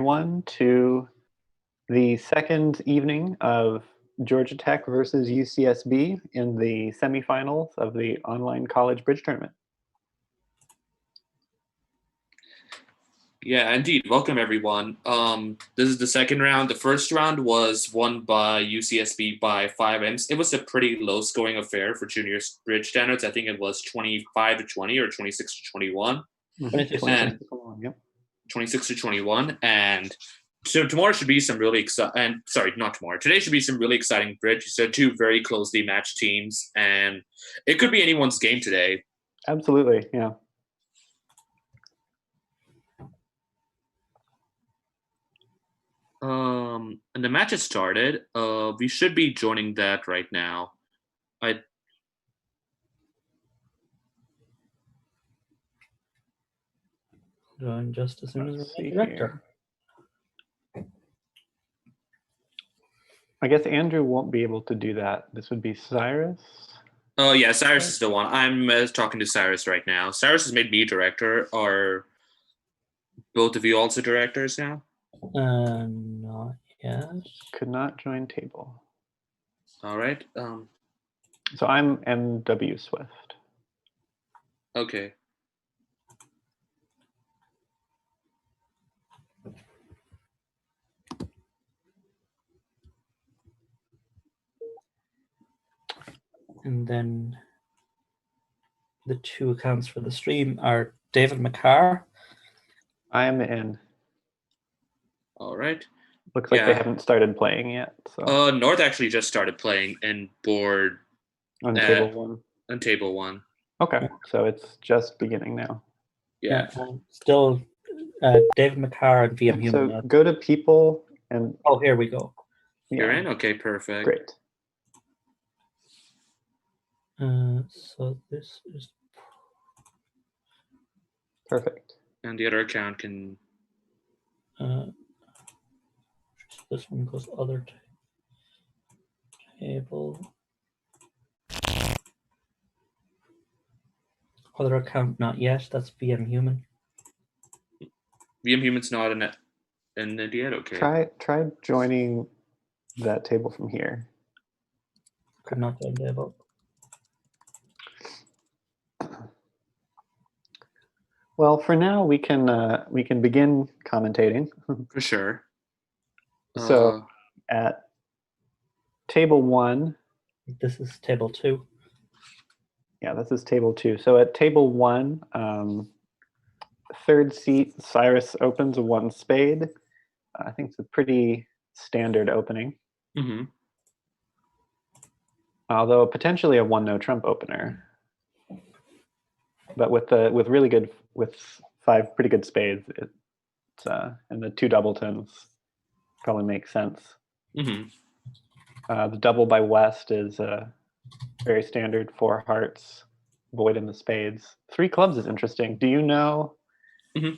One to the second evening of Georgia Tech versus UCSB in the semifinals of the online college bridge tournament. Yeah, indeed. Welcome, everyone. This is the second round. The first round was won by UCSB by 5 ends. It was a pretty low-scoring affair for junior bridge standards. I think it was 25-20 or 26-21. 26 And yep. 26-21. And so tomorrow should be some really exciting. And sorry, not tomorrow. Today should be some really exciting bridge. So two very closely matched teams, and it could be anyone's game today. Absolutely, yeah. And the match has started. We should be joining that right now. Join just as soon as Let's we're see director. I guess Andrew won't be able to do that. This would be Cyrus. Oh, yeah, Cyrus is the one. I'm talking to Cyrus right now. Cyrus has made me director. Are both of you also directors now? Not yet. Could not join table. All right. So I'm MW Swift. Okay. And then the two accounts for the stream are David McCarr. I am in. All right. Looks like they haven't started playing yet. So. North actually just started playing in board on table one. On table one. Okay, so it's just beginning now. Yeah. Still, David McCarr and VM Human. So go to people and. Oh, here we go. You're in? Okay, perfect. Great. So this is perfect. And the other account can. This one goes other table. Other account not yet. That's VM Human. VM Human's not in it yet. Okay. Try joining that table from here. Could not join table. Well, for now we can begin commentating. For sure. So at table one. This is table two. Yeah, this is table two. So at table one, third seat, Cyrus opens one spade. I think it's a pretty standard opening. Mm-hmm. Although potentially a one no trump opener. But with five pretty good spades, it's and the two doubletons probably makes sense. Mm-hmm. The double by West is very standard. 4 hearts, void in the spades. 3 clubs is interesting. Do you know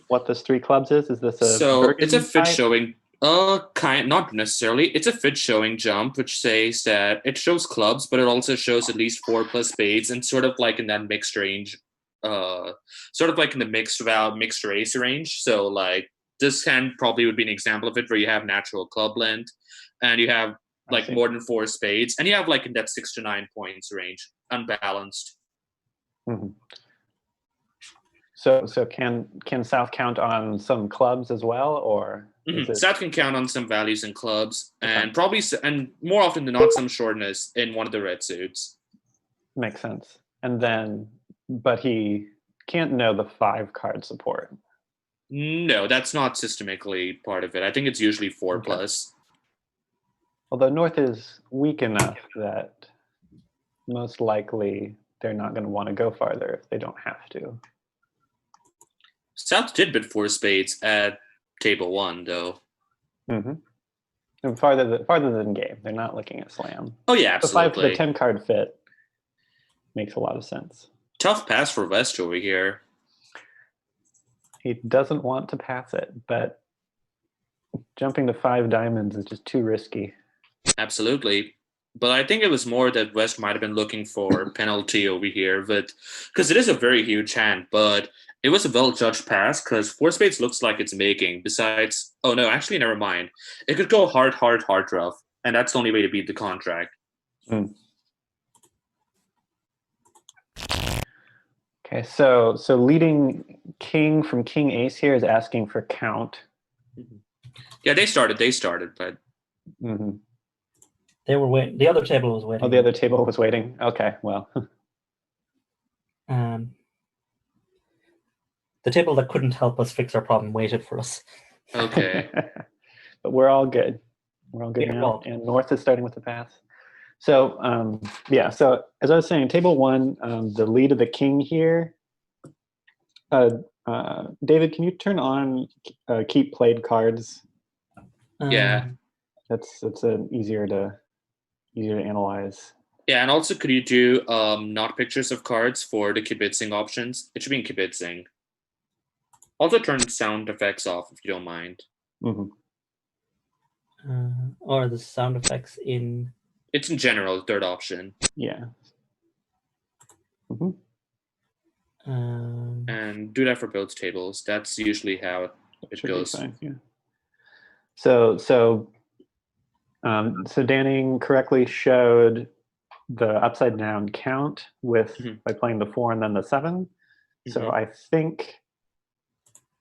what this 3 clubs is? Is this a it's a fit showing? Not necessarily. It's a fit showing jump, which says that it shows clubs, but it also shows at least 4 plus spades, and sort of like in that mixed range, sort of like in the mixed race range. So like this hand probably would be an example of it, where you have natural club length, and you have like more than 4 spades, and you have like in that 6 to 9 points range, unbalanced. Mm-hmm. So can South count on some clubs as well, or South can count on some values in clubs, and probably and more often than not some shortness in one of the red suits. Makes sense. And then, but he can't know the 5 card support. No, that's not systemically part of it. I think it's usually 4 plus. Although North is weak enough that most likely they're not going to want to go farther if they don't have to. South did bid 4 spades at table 1, though. Mm-hmm. And farther than game. They're not looking at slam. Oh, yeah, absolutely. The 10 card fit makes a lot of sense. Tough pass for West over here. He doesn't want to pass it, but jumping to 5 diamonds is just too risky. Absolutely. But I think it was more that West might have been looking for penalty over here, but because it is a very huge hand, but it was a well-judged pass because four spades looks like it's making. Besides, oh no, actually, never mind. It could go hard, hard, hard rough, and that's the only way to beat the contract. Mm. Okay, so leading king from king ace here is asking for count. Yeah, they started, but they were waiting. The other table was waiting. Oh, the other table was waiting. Okay, well. The table that couldn't help us fix our problem waited for us. Okay. But we're all good. We're all good now. And North is starting with the pass. So, yeah, so as I was saying, table one, the lead of the king here. David, can you turn on keep played cards? Yeah. That's easier to analyze. Yeah, and also could you do not pictures of cards for the kibitzing options? It should be in kibitzing. Also turn sound effects off if you don't mind. Mm-hmm. Or the sound effects in... It's in general, the third option. Yeah. Mm-hmm. And do that for both tables. That's usually how it goes. Fine, yeah. So Danning correctly showed the upside down count with by playing the 4 and then the 7. So I think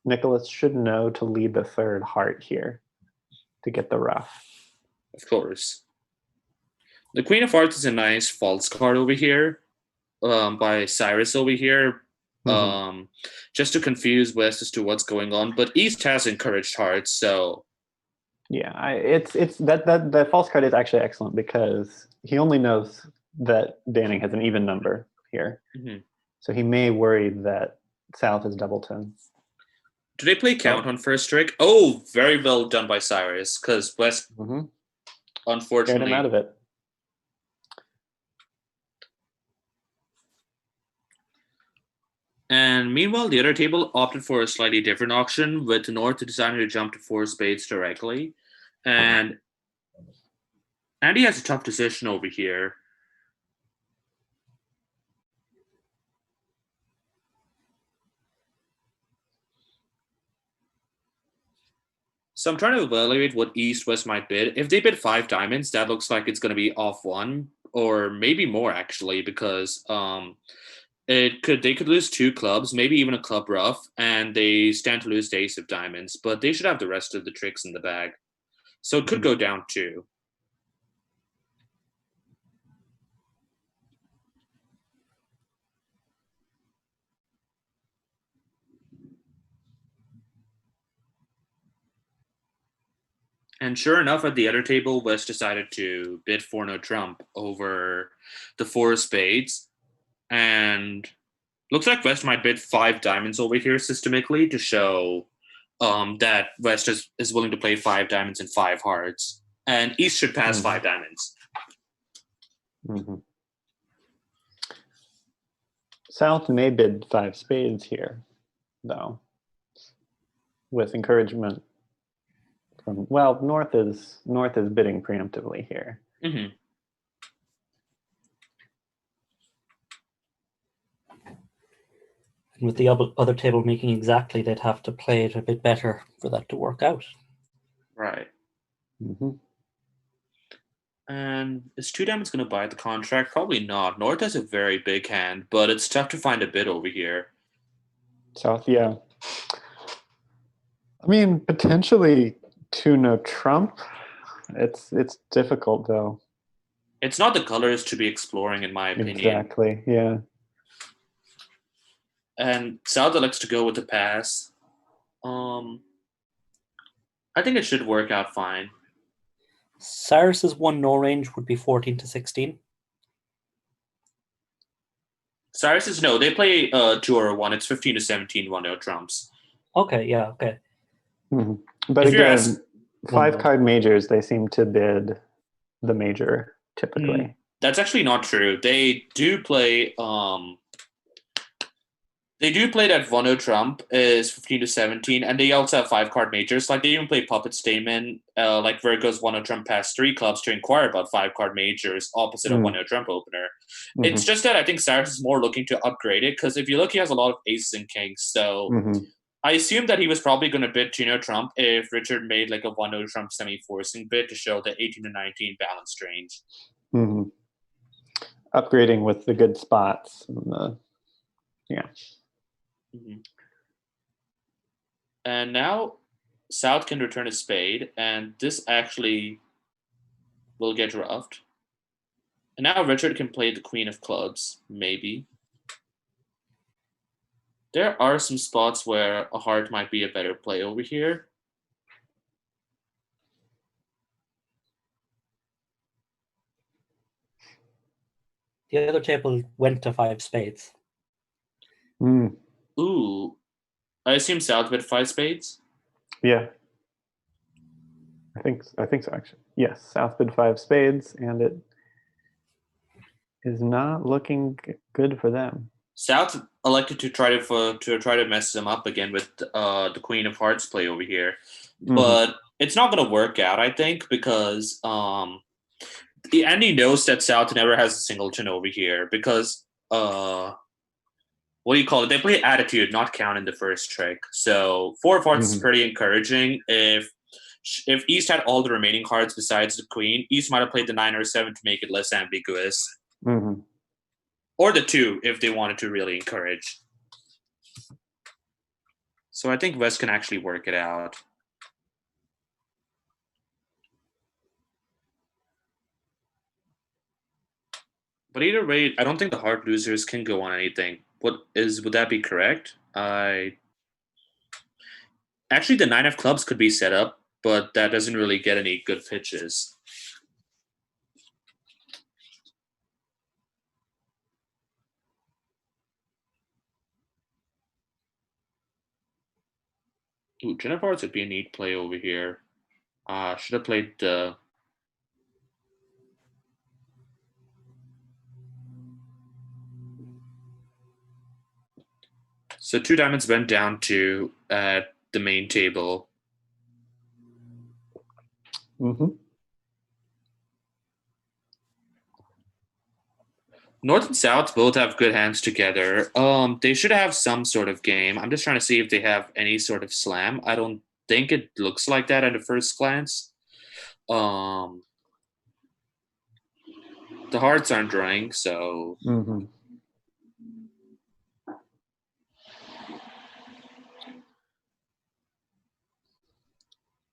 Nicholas should know to lead the third heart here to get the rough. Of course. The Queen of Hearts is a nice false card over here by Cyrus over here. Just to confuse West as to what's going on, but East has encouraged hearts, so yeah, it's that false card is actually excellent because he only knows that Danning has an even number here, so he may worry that South is doubleton. Do they play count on first trick? Oh, very well done by Cyrus because West unfortunately scared him out of it. And meanwhile, the other table opted for a slightly different auction, with North deciding to jump to 4 spades directly. And Andy has a tough decision over here. So I'm trying to evaluate what East-West might bid. If they bid 5 diamonds, that looks like it's going to be off 1, or maybe more actually, because they could lose 2 clubs, maybe even a club rough, and they stand to lose the ace of diamonds, but they should have the rest of the tricks in the bag. So it could go down 2. And sure enough, at the other table, West decided to bid for no trump over the 4 spades. And looks like West might bid 5 diamonds over here systemically to show that West is willing to play 5 diamonds and 5 hearts. And East should pass 5 diamonds. South may bid 5 spades here, though, with encouragement. Well, North is bidding preemptively here. And with the other table making exactly, they'd have to play it a bit better for that to work out. Right. And is 2 diamonds going to buy the contract? Probably not. North has a very big hand, but it's tough to find a bid over here. South, yeah. I mean, potentially 2 no trump. It's difficult though. It's not the colors to be exploring, in my opinion. Exactly. Yeah. And South elects to go with the pass. I think it should work out fine. Cyrus's 1 no range would be 14 to 16. Cyrus's no, they play 2 or 1. It's 15 to 17, 1 no trumps. Okay, yeah, okay. But if again, 5 card majors, they seem to bid the major typically. That's actually not true. They do play They do play that 1-0 trump is 15 to 17, and they also have 5-card majors. Like they even play puppet statement, like where it goes 1-0 trump past 3 clubs to inquire about 5-card majors, opposite of 1-0 trump opener. It's just that I think Cyrus is more looking to upgrade it, because if you look, he has a lot of aces and kings. So I assume that he was probably going to bid 2-0 trump if Richard made like a 1-0 trump semi-forcing bid to show the 18 to 19 balanced range. Upgrading with the good spots. Yeah. And now South can return a spade, and this actually will get roughed. And now Richard can play the queen of clubs, maybe. There are some spots where a heart might be a better play over here. The other table went to 5 spades. Ooh. I assume South bid 5 spades? Yeah. I think so, actually. Yes, South bid 5 spades, and it is not looking good for them. South elected to try to mess them up again with the Queen of Hearts play over here, but it's not going to work out, I think, because Andy knows that South never has a singleton over here because what do you call it? They play attitude, not count in the first trick. So 4 of Hearts is pretty encouraging. If East had all the remaining cards besides the Queen, East might have played the 9 or 7 to make it less ambiguous. Or the 2 if they wanted to really encourage. So I think West can actually work it out. But either way, I don't think the heart losers can go on anything. Would that be correct? Actually, the 9 of clubs could be set up, but that doesn't really get any good pitches. Ooh, 10 of hearts would be a neat play over here. Should have played the... So 2 diamonds went down to the main table. North and South both have good hands together. They should have some sort of game. I'm just trying to see if they have any sort of slam. I don't think it looks like that at a first glance. The hearts aren't drawing, so...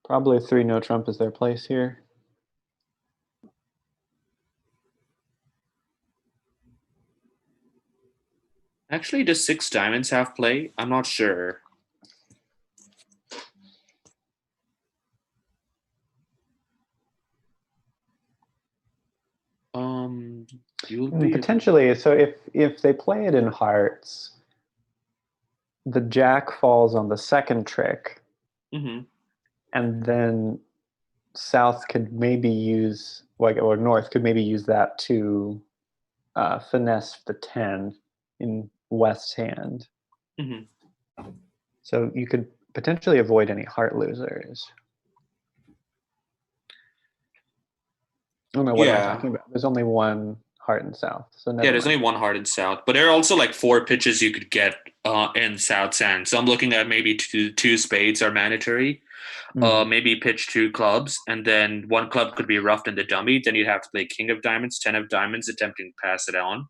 Probably 3 no trump is their place here. Actually, does 6 diamonds have play? I'm not sure. Potentially. So if they play it in hearts, the jack falls on the second trick, and then South could maybe use, or North could maybe use that to finesse the 10 in West's hand. So you could potentially avoid any heart losers. I don't know what I'm talking about. There's only 1 heart in South. So there's only 1 heart in South, but there are also like 4 pitches you could get in South's hand. So I'm looking at maybe two spades are mandatory. Maybe pitch 2 clubs, and then 1 club could be roughed in the dummy. Then you'd have to play king of diamonds, 10 of diamonds, attempting to pass it on.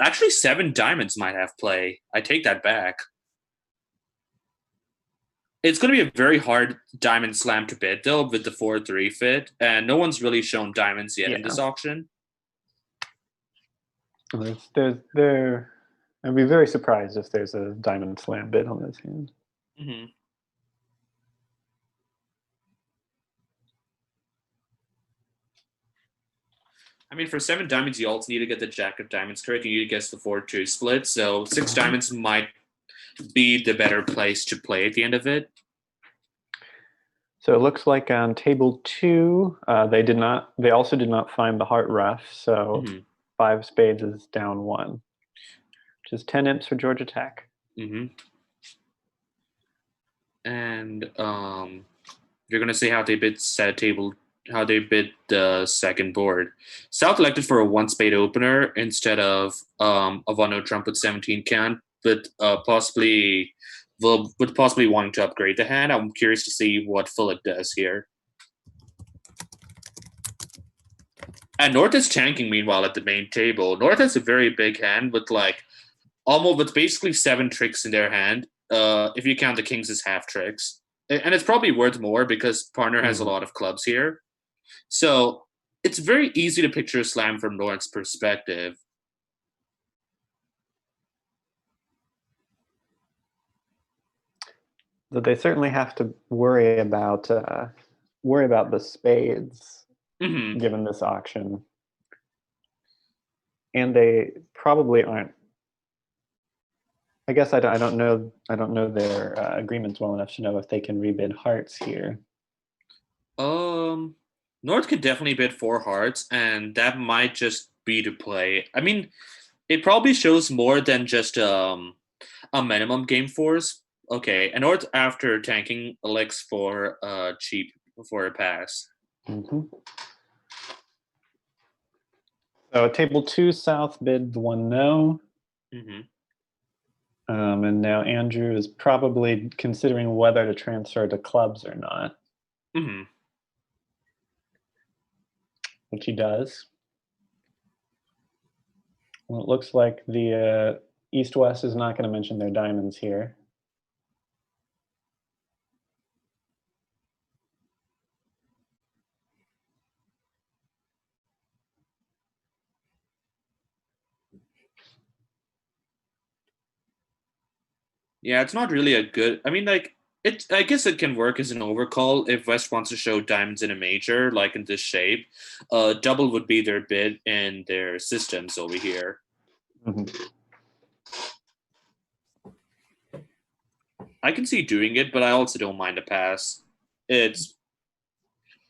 Actually, 7 diamonds might have play. I take that back. It's going to be a very hard diamond slam to bid, though, with the 4-3 fit, and no one's really shown diamonds yet in this auction. I'd be very surprised if there's a diamond slam bid on this hand. I mean, for 7 diamonds, you also need to get the jack of diamonds correct. You need to guess the 4-2 split. So 6 diamonds might be the better place to play at the end of it. So it looks like on table 2, they also did not find the heart rough. So 5 spades is down 1. which is 10 imps for Georgia Tech. And you're gonna say how they bid how they bid the second board. South elected for a 1 spade opener instead of a 1-0 trump with 17 count, with possibly wanting to upgrade the hand. I'm curious to see what Philip does here. And North is tanking meanwhile at the main table. North has a very big hand with basically 7 tricks in their hand. If you count the kings as half tricks. And it's probably worth more because partner has a lot of clubs here. So it's very easy to picture a slam from North's perspective. But they certainly have to worry about the spades given this auction. And they probably aren't. I guess I don't know their agreements well enough to know if they can rebid hearts here. North could definitely bid 4 hearts, and that might just be to play. I mean, it probably shows more than just a minimum game force. Okay, and North after tanking elects for cheap for a pass. So at table 2, South bid the 1 no. And now Andrew is probably considering whether to transfer to clubs or not. Which he does. Well, it looks like the East-West is not going to mention their diamonds here. Yeah, it's not really a good. I mean, I guess it can work as an overcall if West wants to show diamonds in a major, like in this shape. Double would be their bid in their systems over here. I can see doing it, but I also don't mind a pass. It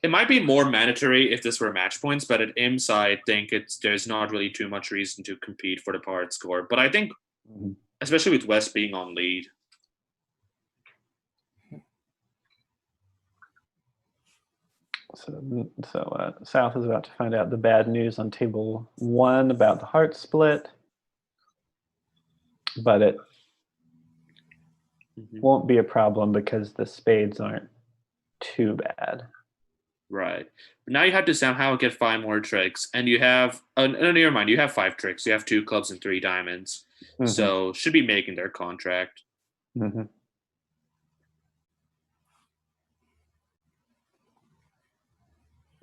might be more mandatory if this were match points, but at IMS, I think there's not really too much reason to compete for the part score. But I think, especially with West being on lead. So South is about to find out the bad news on table 1 about the heart split, but it won't be a problem because the spades aren't too bad. Right. But now you have to somehow get 5 more tricks, and you have, never mind, you have 5 tricks. You have 2 clubs and 3 diamonds. So should be making their contract.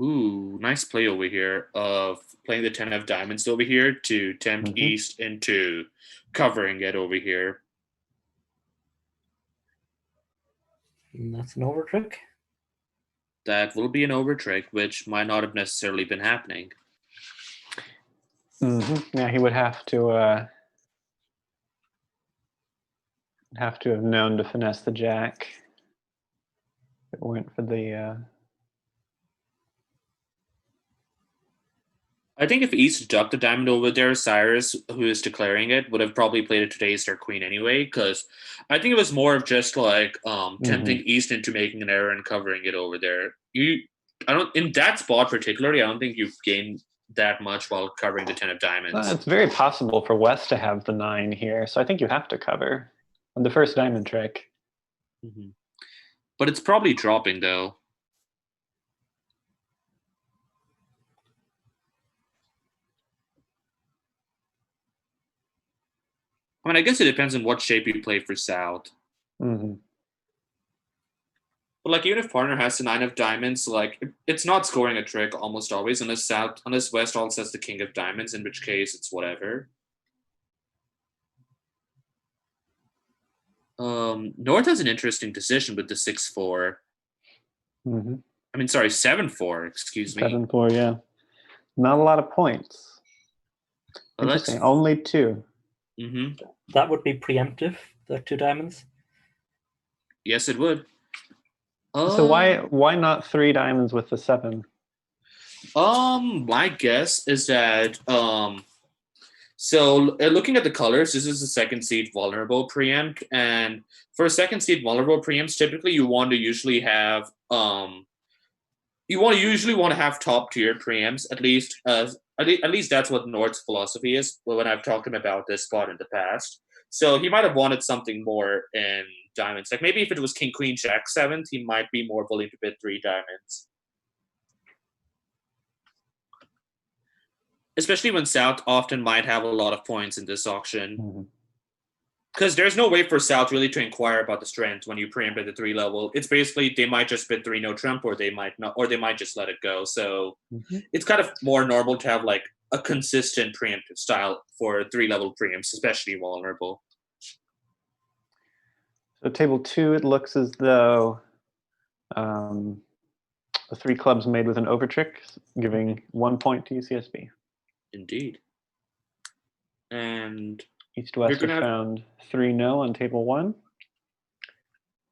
Ooh, nice play over here of playing the 10 of diamonds over here to tempt East into covering it over here. And that's an over trick. That will be an over trick, which might not have necessarily been happening. Yeah, he would have to have known to finesse the jack. If it weren't for the. I think if East ducked the diamond over there, Cyrus, who is declaring it, would have probably played it to ace their queen anyway, because I think it was more of just like tempting East into making an error and covering it over there. In that spot particularly, I don't think you've gained that much while covering the 10 of diamonds. It's very possible for West to have the 9 here, so I think you have to cover on the first diamond trick. But it's probably dropping though. I mean, I guess it depends on what shape you play for South. But like, even if partner has the 9 of diamonds, like it's not scoring a trick almost always, unless West also has the king of diamonds, in which case it's whatever. North has an interesting decision with the 6-4. I mean, sorry, 7-4. Excuse me. 7-4, yeah. Not a lot of points. Well, interesting. Only 2. That would be preemptive, the 2 diamonds. Yes, it would. So why not 3 diamonds with the 7? My guess is that So looking at the colors, this is a second seed vulnerable preempt, and for a second seed vulnerable preempts, typically you want to usually have top tier preempts at least. At least that's what Nord's philosophy is. When I've talked to him about this spot in the past, so he might have wanted something more in diamonds. Like maybe if it was King Queen Jack seventh, he might be more willing to bid 3 diamonds. Especially when South often might have a lot of points in this auction. Because there's no way for South really to inquire about the strength when you preempt at the 3 level. It's basically they might just bid 3 no trump, or they might not, or they might just let it go. So it's kind of more normal to have like a consistent preemptive style for 3 level preempts, especially vulnerable. So table 2, it looks as though the 3 clubs made with an overtrick, giving 1 point to UCSB. Indeed. And East-West have found 3 no on table 1.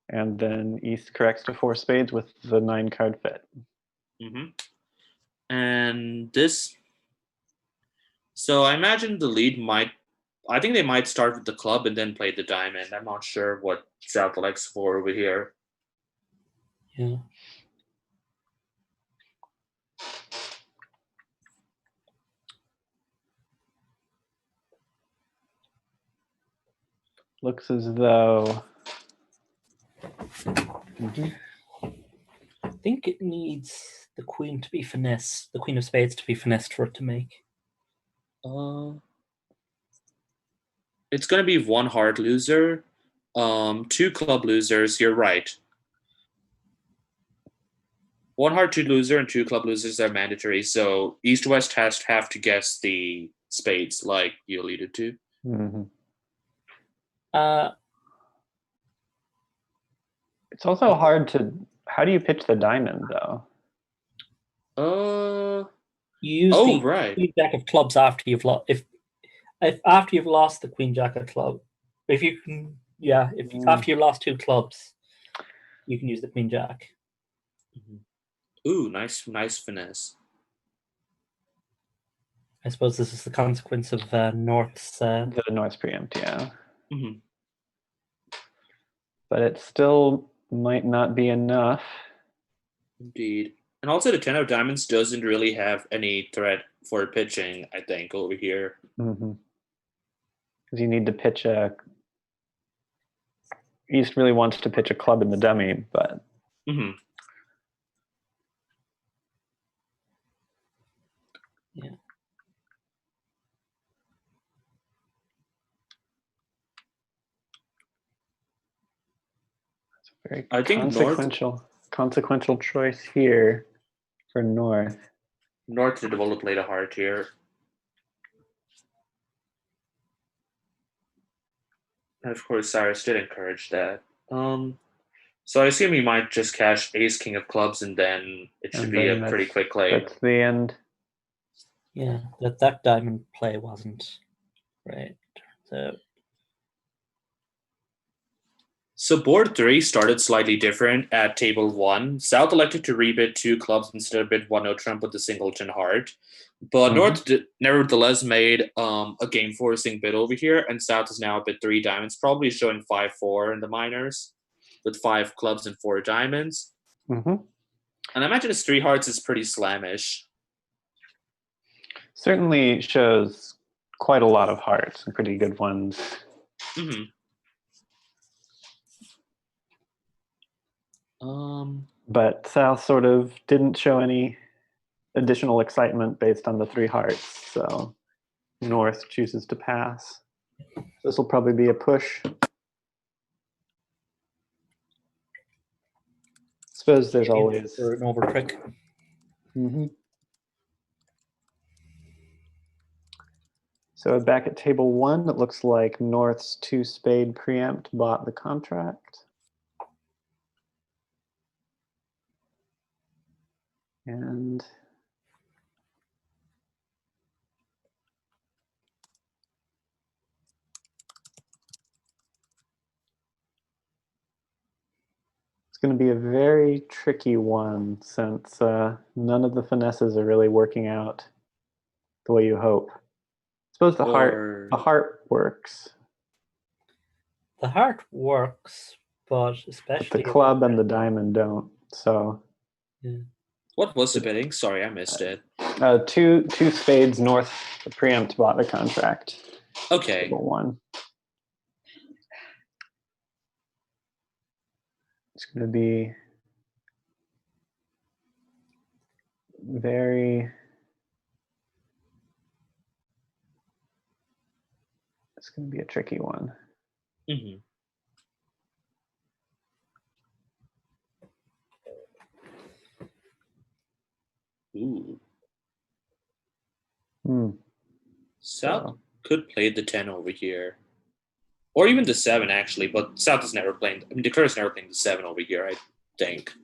And then East corrects to 4 spades with the 9 card fit. And this, so I imagine the lead I think they might start with the club and then play the diamond. I'm not sure what South elects for over here. Yeah. Looks as though... I think it needs the queen to be finessed, the queen of spades to be finessed for it to make. It's going to be 1 heart loser, 2 club losers. You're right. 1 heart, 2 loser, and 2 club losers are mandatory. So East-West has to have to guess the spades, like you alluded to. It's also hard to... How do you pitch the diamond, though? You use the queen jack of clubs after you've lost. If after you've lost the queen jack of club, if you can, after you've lost 2 clubs, you can use the queen jack. Ooh, nice finesse. I suppose this is the consequence of North's... the North's preempt, yeah. But it still might not be enough. Indeed. And also the 10 of diamonds doesn't really have any threat for pitching, I think, over here. Because you need to pitch a... East really wants to pitch a club in the dummy, but... Yeah. Very consequential choice here for North. North to develop later heart here. And of course, Cyrus did encourage that. So I assume he might just cash ace king of clubs, and then it should be a pretty quick play. That's the end. Yeah, that diamond play wasn't right. So board 3 started slightly different at table 1. South elected to rebid 2 clubs instead of bid 1 no trump with the singleton heart. But North nevertheless made a game forcing bid over here, and South is now bid 3 diamonds, probably showing 5-4 in the minors with 5 clubs and 4 diamonds. And I imagine his 3 hearts is pretty slammish. Certainly shows quite a lot of hearts and pretty good ones. But South sort of didn't show any additional excitement based on the 3 hearts, so North chooses to pass. This will probably be a push. I suppose there's always an overtrick. So back at table 1, it looks like North's 2 spade preempt bought the contract. And it's going to be a very tricky one since none of the finesses are really working out the way you hope. Suppose the heart works. The heart works, but especially But the club and the diamond don't. So. Yeah. What was the bidding? Sorry, I missed it. Two spades north. The preempt bought the contract. Okay. Table 1. It's going to be very. It's going to be a tricky one. Mm-hmm. Ooh. South could play the 10 over here. Or even the 7, actually, but South is never playing. I mean, Declare is never playing the 7 over here, I think.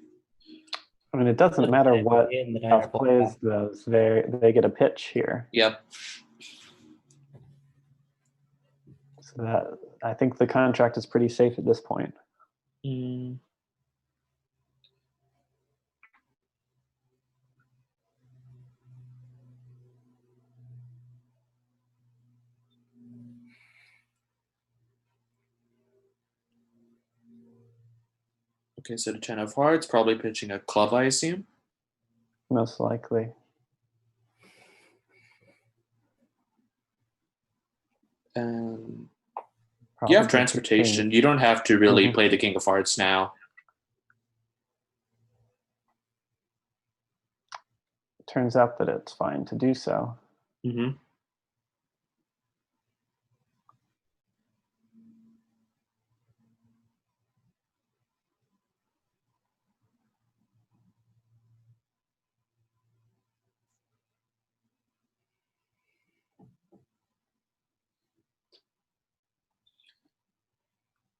I mean, it doesn't matter what South plays, those. They get a pitch here. Yep. So that I think the contract is pretty safe at this point. Okay, so the 10 of hearts, probably pitching a club, I assume. Most likely. You have transportation. You don't have to really play the king of hearts now. Turns out that it's fine to do so.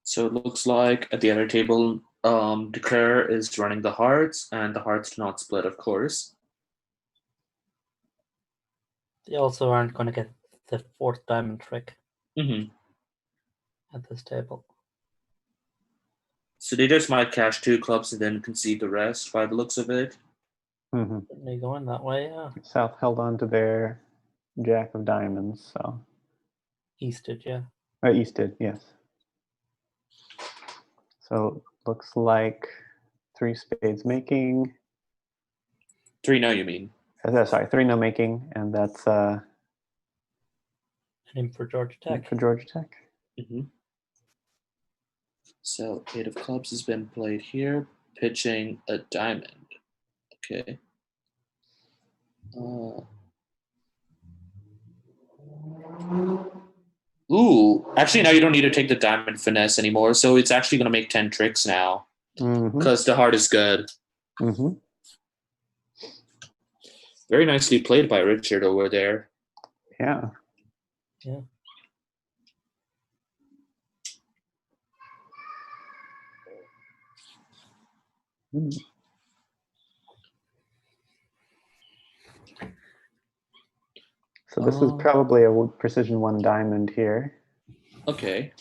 So it looks like at the other table, Declare is running the hearts, and the hearts do not split, of course. They also aren't going to get the 4th diamond trick at this table. So they just might cash 2 clubs and then concede the rest by the looks of it. Certainly going that way, yeah. South held on to their jack of diamonds, so. East did, yeah. East did, yes. So looks like 3 spades making. 3 no, you mean? Sorry, 3 no making, and that's an in for Georgia Tech. For Georgia Tech. So 8 of clubs has been played here, pitching a diamond. Okay. Ooh, actually now you don't need to take the diamond finesse anymore, so it's actually going to make 10 tricks now because the heart is good. Very nicely played by Richard over there. Yeah. So this is probably a precision 1 diamond here. Okay.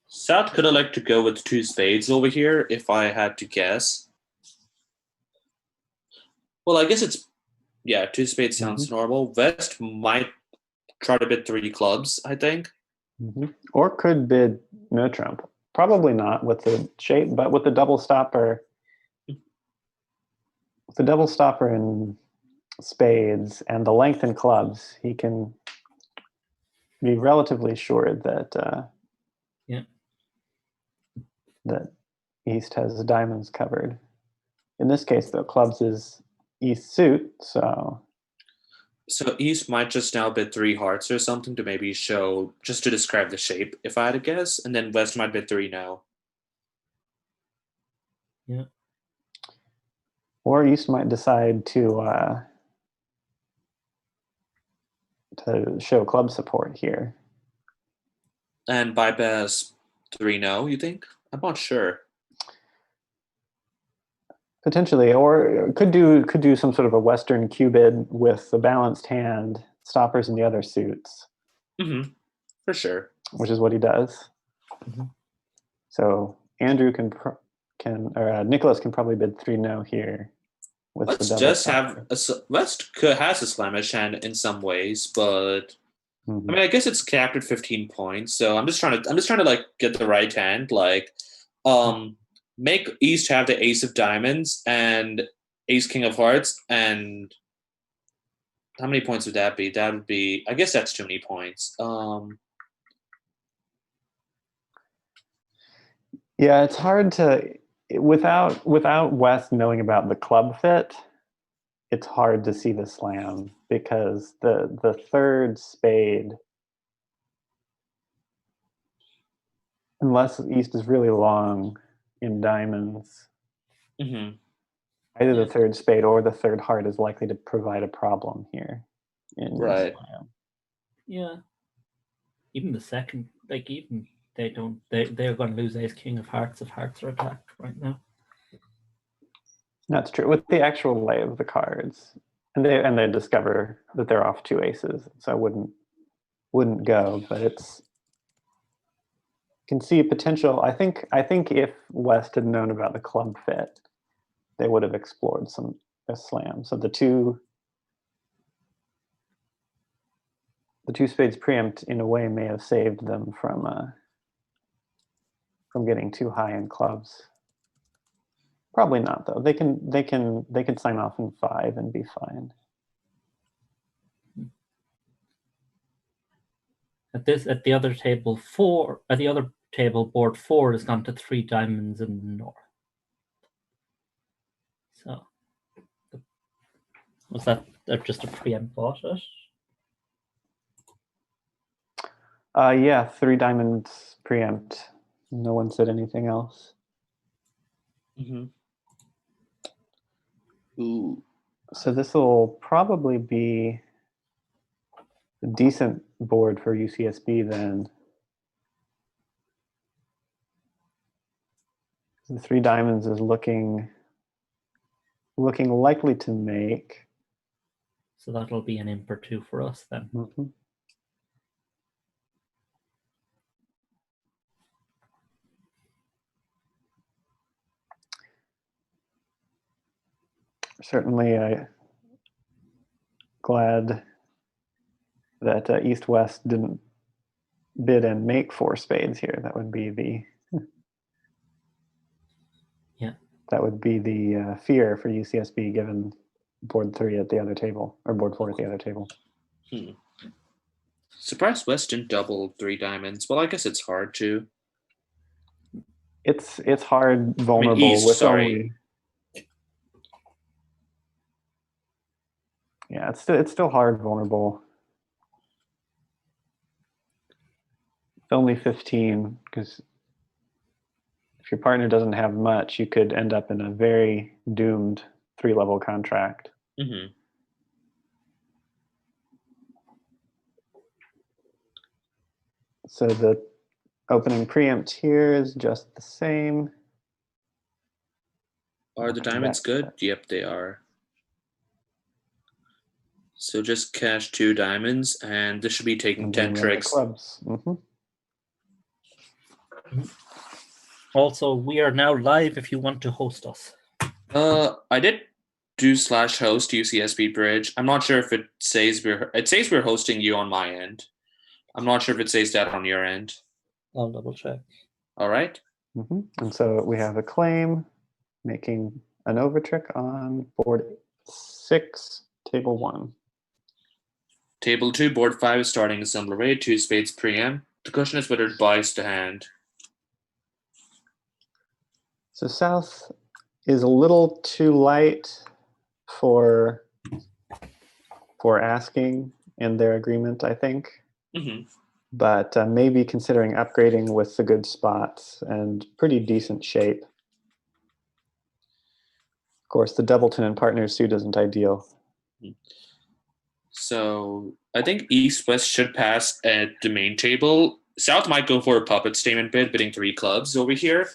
South could have liked to go with 2 spades over here, if I had to guess. Well, I guess it's, 2 spades sounds normal. West might try to bid 3 clubs, I think. Or could bid no trump. Probably not with the shape, but with the double stopper. With the double stopper in spades and the length in clubs, he can be relatively sure that that East has diamonds covered. In this case, though, clubs is East suit, so East might just now bid 3 hearts or something to maybe show, just to describe the shape, if I had to guess, and then West might bid 3 now. Or East might decide to show club support here. And bypass 3 no, you think? I'm not sure. Potentially, or could do some sort of a Western Q-bid with the balanced hand, stoppers in the other suits. For sure. Which is what he does. So Andrew or Nicholas can probably bid 3 no here. Let's just have West has a slamish hand in some ways, but I mean, I guess it's capped at 15 points. So I'm just trying to like get the right hand. Like, make East have the Ace of Diamonds and Ace King of Hearts. And how many points would that be? That would be, I guess that's too many points. Yeah, it's hard to without West knowing about the club fit. It's hard to see the slam because the third spade, unless East is really long in diamonds, either the third spade or the third heart is likely to provide a problem here in right. slam. Yeah. Even the second, like even they're going to lose Ace King of Hearts if Hearts are attacked right now. That's true. With the actual lay of the cards, and they discover that they're off 2 aces, so I wouldn't go. But it's can see potential. I think if West had known about the club fit, they would have explored a slam. So the two spades preempt in a way may have saved them from getting too high in clubs. Probably not though. They can sign off in 5 and be fine. At the other table, board 4 has gone to 3 diamonds in the north. So was that just a preempt bought it? Yeah, 3 diamonds preempt. No one said anything else. Ooh. So this will probably be a decent board for UCSB then. The 3 diamonds is looking likely to make. So that'll be an imp or 2 for us then. Certainly glad that East-West didn't bid and make 4 spades here. That would be the that would be the fear for UCSB given board 3 at the other table, or board 4 at the other table. Surprised West didn't double 3 diamonds. Well, I guess it's hard to. It's hard, vulnerable. East, with sorry. Only. Yeah, it's still hard, vulnerable. It's only 15 because if your partner doesn't have much, you could end up in a very doomed 3-level contract. So the opening preempt here is just the same. Are the diamonds good? Yep, they are. So just cash 2 diamonds, and this should be taking 10 tricks. Clubs. Also, we are now live if you want to host us. I did do /host UCSB Bridge. I'm not sure if it says we're hosting you on my end. I'm not sure if it says that on your end. I'll double check. All right. And so we have a claim making an over trick on board 6, table 1. Table 2, board 5 is starting a similar way. 2 spades preempt. The question is whether it buys the hand. So South is a little too light for asking in their agreement, I think. But maybe considering upgrading with the good spots and pretty decent shape. Of course, the doubleton and partners suit isn't ideal. So I think East-West should pass at the main table. South might go for a puppet statement bid, bidding 3 clubs over here.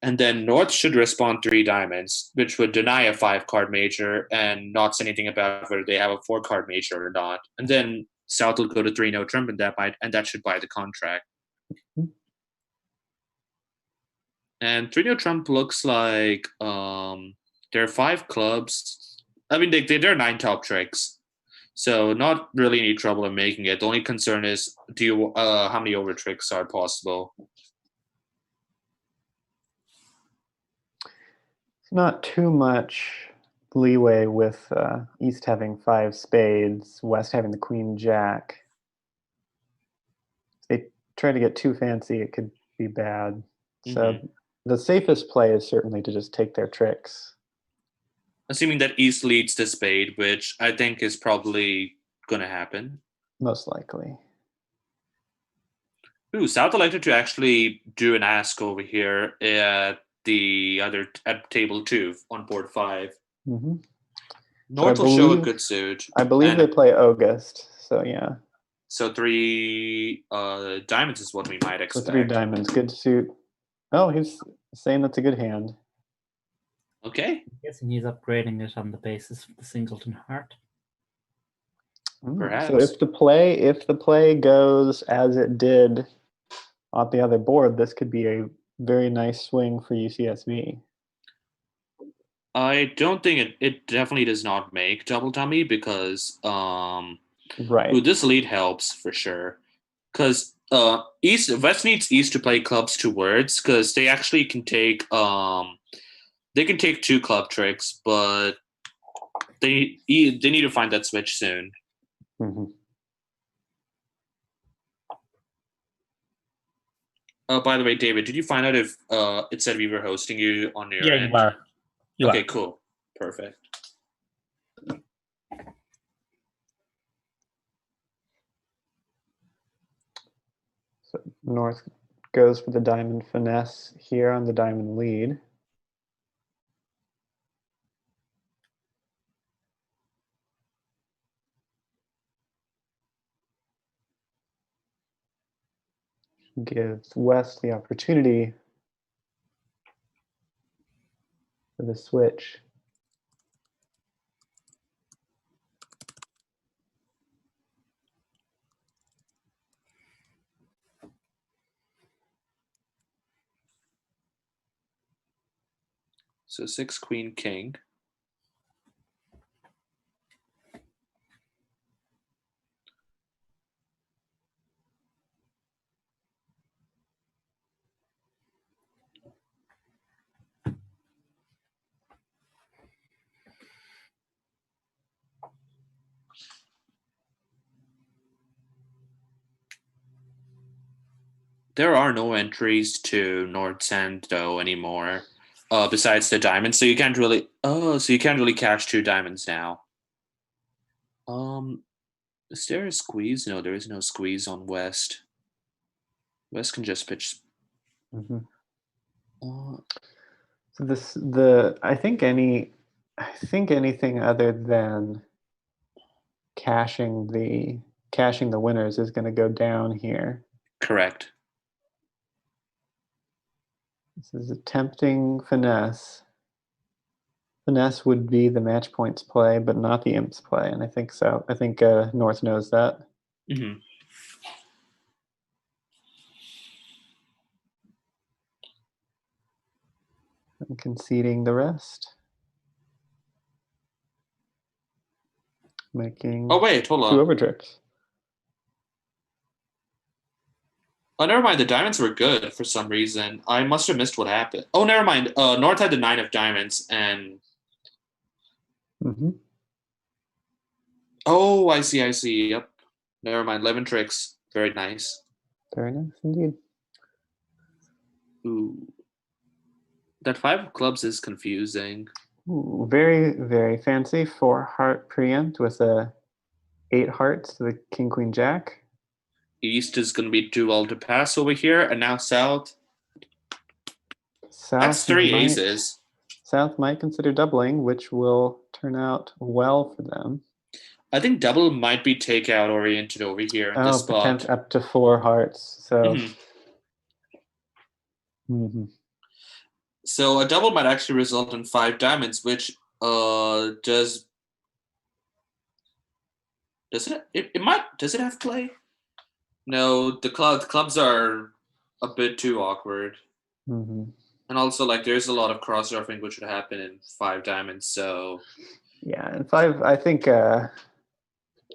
And then North should respond 3 diamonds, which would deny a 5-card major and not say anything about whether they have a 4-card major or not. And then South will go to 3 no trump, and that should buy the contract. And 3 no trump looks like there are 5 clubs. I mean, there are 9 top tricks. So not really any trouble in making it. The only concern is how many over tricks are possible? Not too much leeway with East having 5 spades, West having the Queen Jack. If they try to get too fancy, it could be bad. So the safest play is certainly to just take their tricks. Assuming that East leads the spade, which I think is probably going to happen. Most likely. Ooh, South elected to actually do an ask over here at table 2 on board 5. Mm-hmm. North will show a good suit. I believe they play August, so yeah. So 3 diamonds is what we might expect. So 3 diamonds, good suit. Oh, he's saying that's a good hand. Okay. I'm guessing he's upgrading it on the basis of the singleton heart. Perhaps. So if the play goes as it did on the other board, this could be a very nice swing for UCSB. I don't think it definitely does not make double dummy because right. Ooh, this lead helps for sure. Because West needs East to play clubs towards because they actually can take they can take 2 club tricks, but they need to find that switch soon. Mm-hmm. By the way, David, did you find out if it said we were hosting you on your end? Yeah, you are. Okay, cool. Perfect. So North goes for the diamond finesse here on the diamond lead. Gives West the opportunity for the switch. So 6 queen king. There are no entries to North's end though anymore, besides the diamonds. So you can't really cash 2 diamonds now. Is there a squeeze? No, there is no squeeze on West. West can just pitch. Mm-hmm. So I think anything other than cashing the winners is going to go down here. Correct. This is a tempting finesse. Finesse would be the match points play, but not the imps play, and I think so. I think North knows that. Mm-hmm. And conceding the rest. Making hold on. 2 over tricks. Oh, never mind. The diamonds were good for some reason. I must have missed what happened. Oh, never mind. North had the 9 of diamonds and. Mm-hmm. Oh, I see. Yep. Never mind. 11 tricks. Very nice. Very nice indeed. Ooh. That 5 of clubs is confusing. Ooh, very, very fancy. 4 heart preempt with a 8 hearts to the king, queen, jack. East is going to be too well to pass over here, and now South. That's 3 aces. South might consider doubling, which will turn out well for them. I think double might be takeout oriented over here in this spot. Up to 4 hearts. So. Mm-hmm. Mm-hmm. So a double might actually result in 5 diamonds, which does it have play? No, the clubs are a bit too awkward. Mm-hmm. And also, there's a lot of cross-surfing which would happen in 5 diamonds, so... Yeah, and 5, I think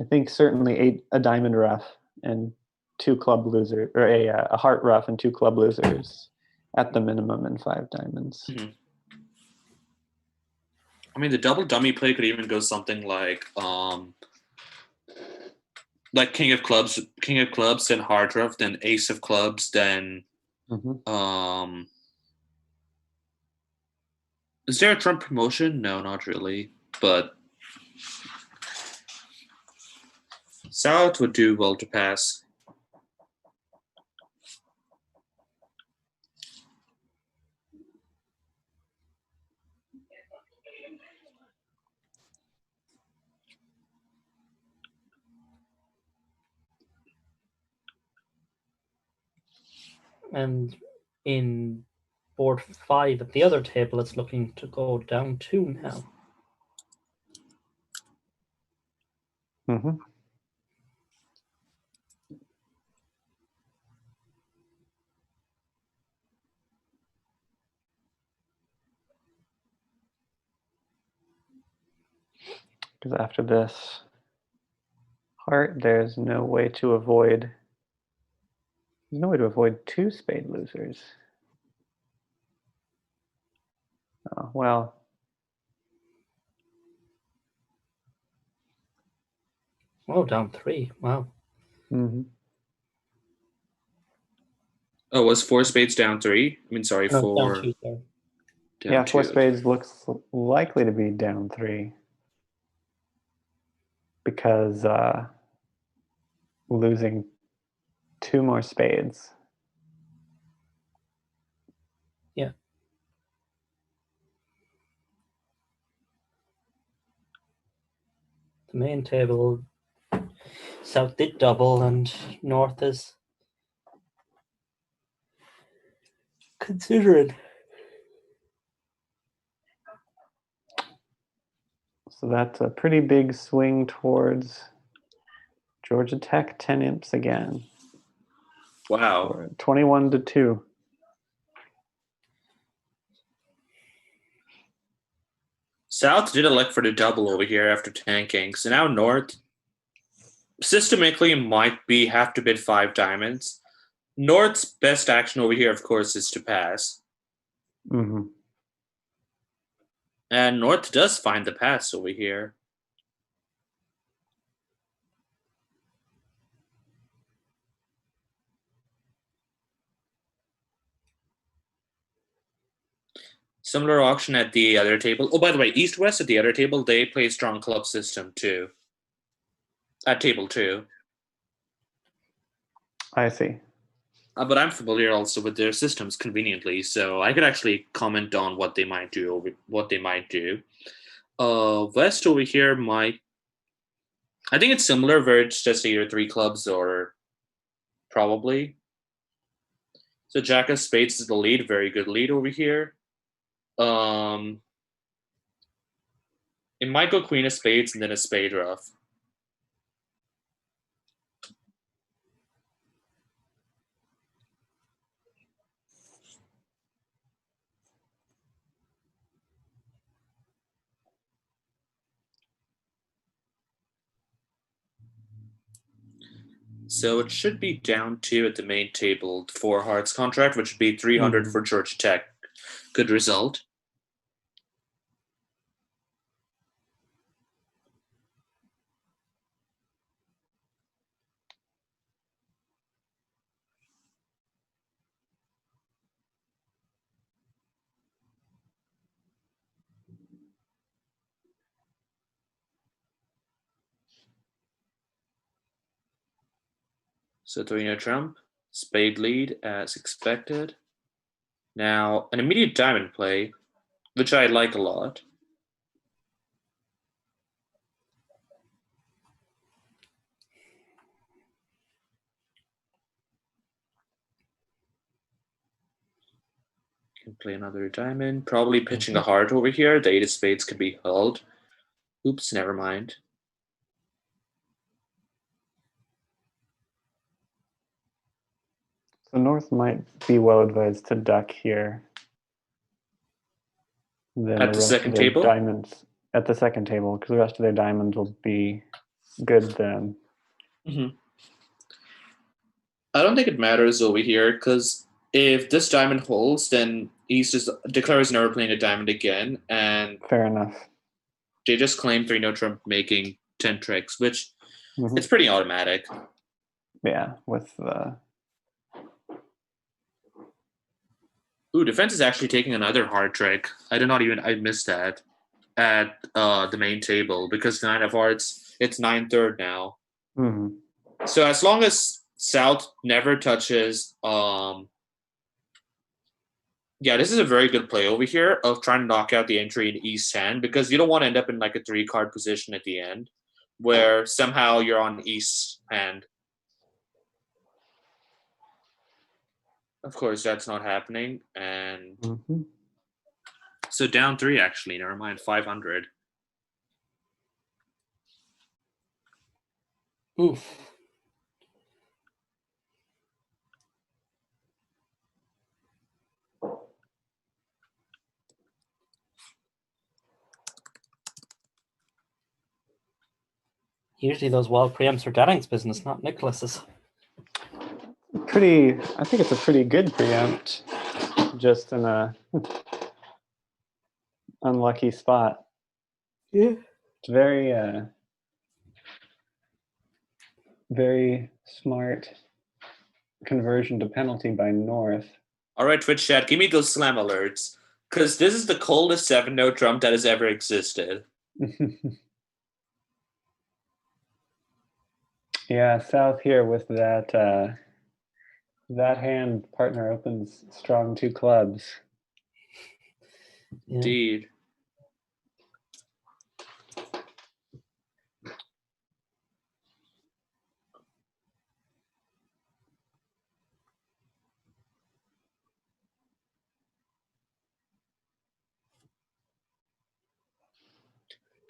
I think certainly a diamond ruff and 2 club losers, or a heart ruff and 2 club losers at the minimum, and 5 diamonds. Mm-hmm. I mean, the double dummy play could even go something like king of clubs, then heart ruff, then ace of clubs, then is there a trump promotion? No, not really, but South would do well to pass. And in board 5 at the other table, it's looking to go down 2 now. Mm-hmm. Because after this heart, there's no way to avoid 2 spade losers. Oh, well. Oh, down 3. Wow. Mm-hmm. Oh, was 4 spades down 3? I mean, sorry, No, 4. Down 2, sorry. Yeah, 4 spades looks likely to be down 3. Because losing 2 more spades. Yeah. The main table, South did double and North is considering. So that's a pretty big swing towards Georgia Tech 10 imps again. Wow. 21-2. South did elect for the double over here after tanking. So now North systemically might have to bid 5 diamonds. North's best action over here, of course, is to pass. Mm-hmm. And North does find the pass over here. Similar auction at the other table. Oh, by the way, East-West at the other table, they play strong club system too. At table 2. I see. But I'm familiar also with their systems conveniently, so I could actually comment on what they might do. West over here might. I think it's similar, where it's just either 3 clubs or probably. So Jack of Spades is the lead, very good lead over here. It might go Queen of Spades and then a spade ruff. So it should be down 2 at the main table, 4 hearts contract, which would be 300 for Georgia Tech. Good result. So 3-no trump, spade lead as expected. Now, an immediate diamond play, which I like a lot. Can play another diamond, probably pitching a heart over here. The 8 of spades could be held. Oops, never mind. So North might be well advised to duck here. Then At the second table? Diamonds at the second table, because the rest of their diamonds will be good then. Mm-hmm. I don't think it matters over here because if this diamond holds, then East just declares never playing a diamond again, and fair enough. They just claim 3-no trump making 10 tricks, which it's pretty automatic. Yeah, with the. Ooh, defense is actually taking another hard trick. I missed that at the main table because 9 of hearts, it's 9/3 now. Mm-hmm. So as long as South never touches, this is a very good play over here of trying to knock out the entry in East's hand because you don't want to end up in like a 3-card position at the end where somehow you're on East's hand. Of course, that's not happening. And so down 3, actually. Never mind, 500. Oof. Usually those wild preempts are Danning's business, not Nicholas's. I think it's a pretty good preempt, just in a unlucky spot. Yeah. It's very smart conversion to penalty by North. All right, Twitch chat, give me those slam alerts, because this is the coldest 7-no trump that has ever existed. Yeah, South here with that hand partner opens strong 2 clubs. Indeed.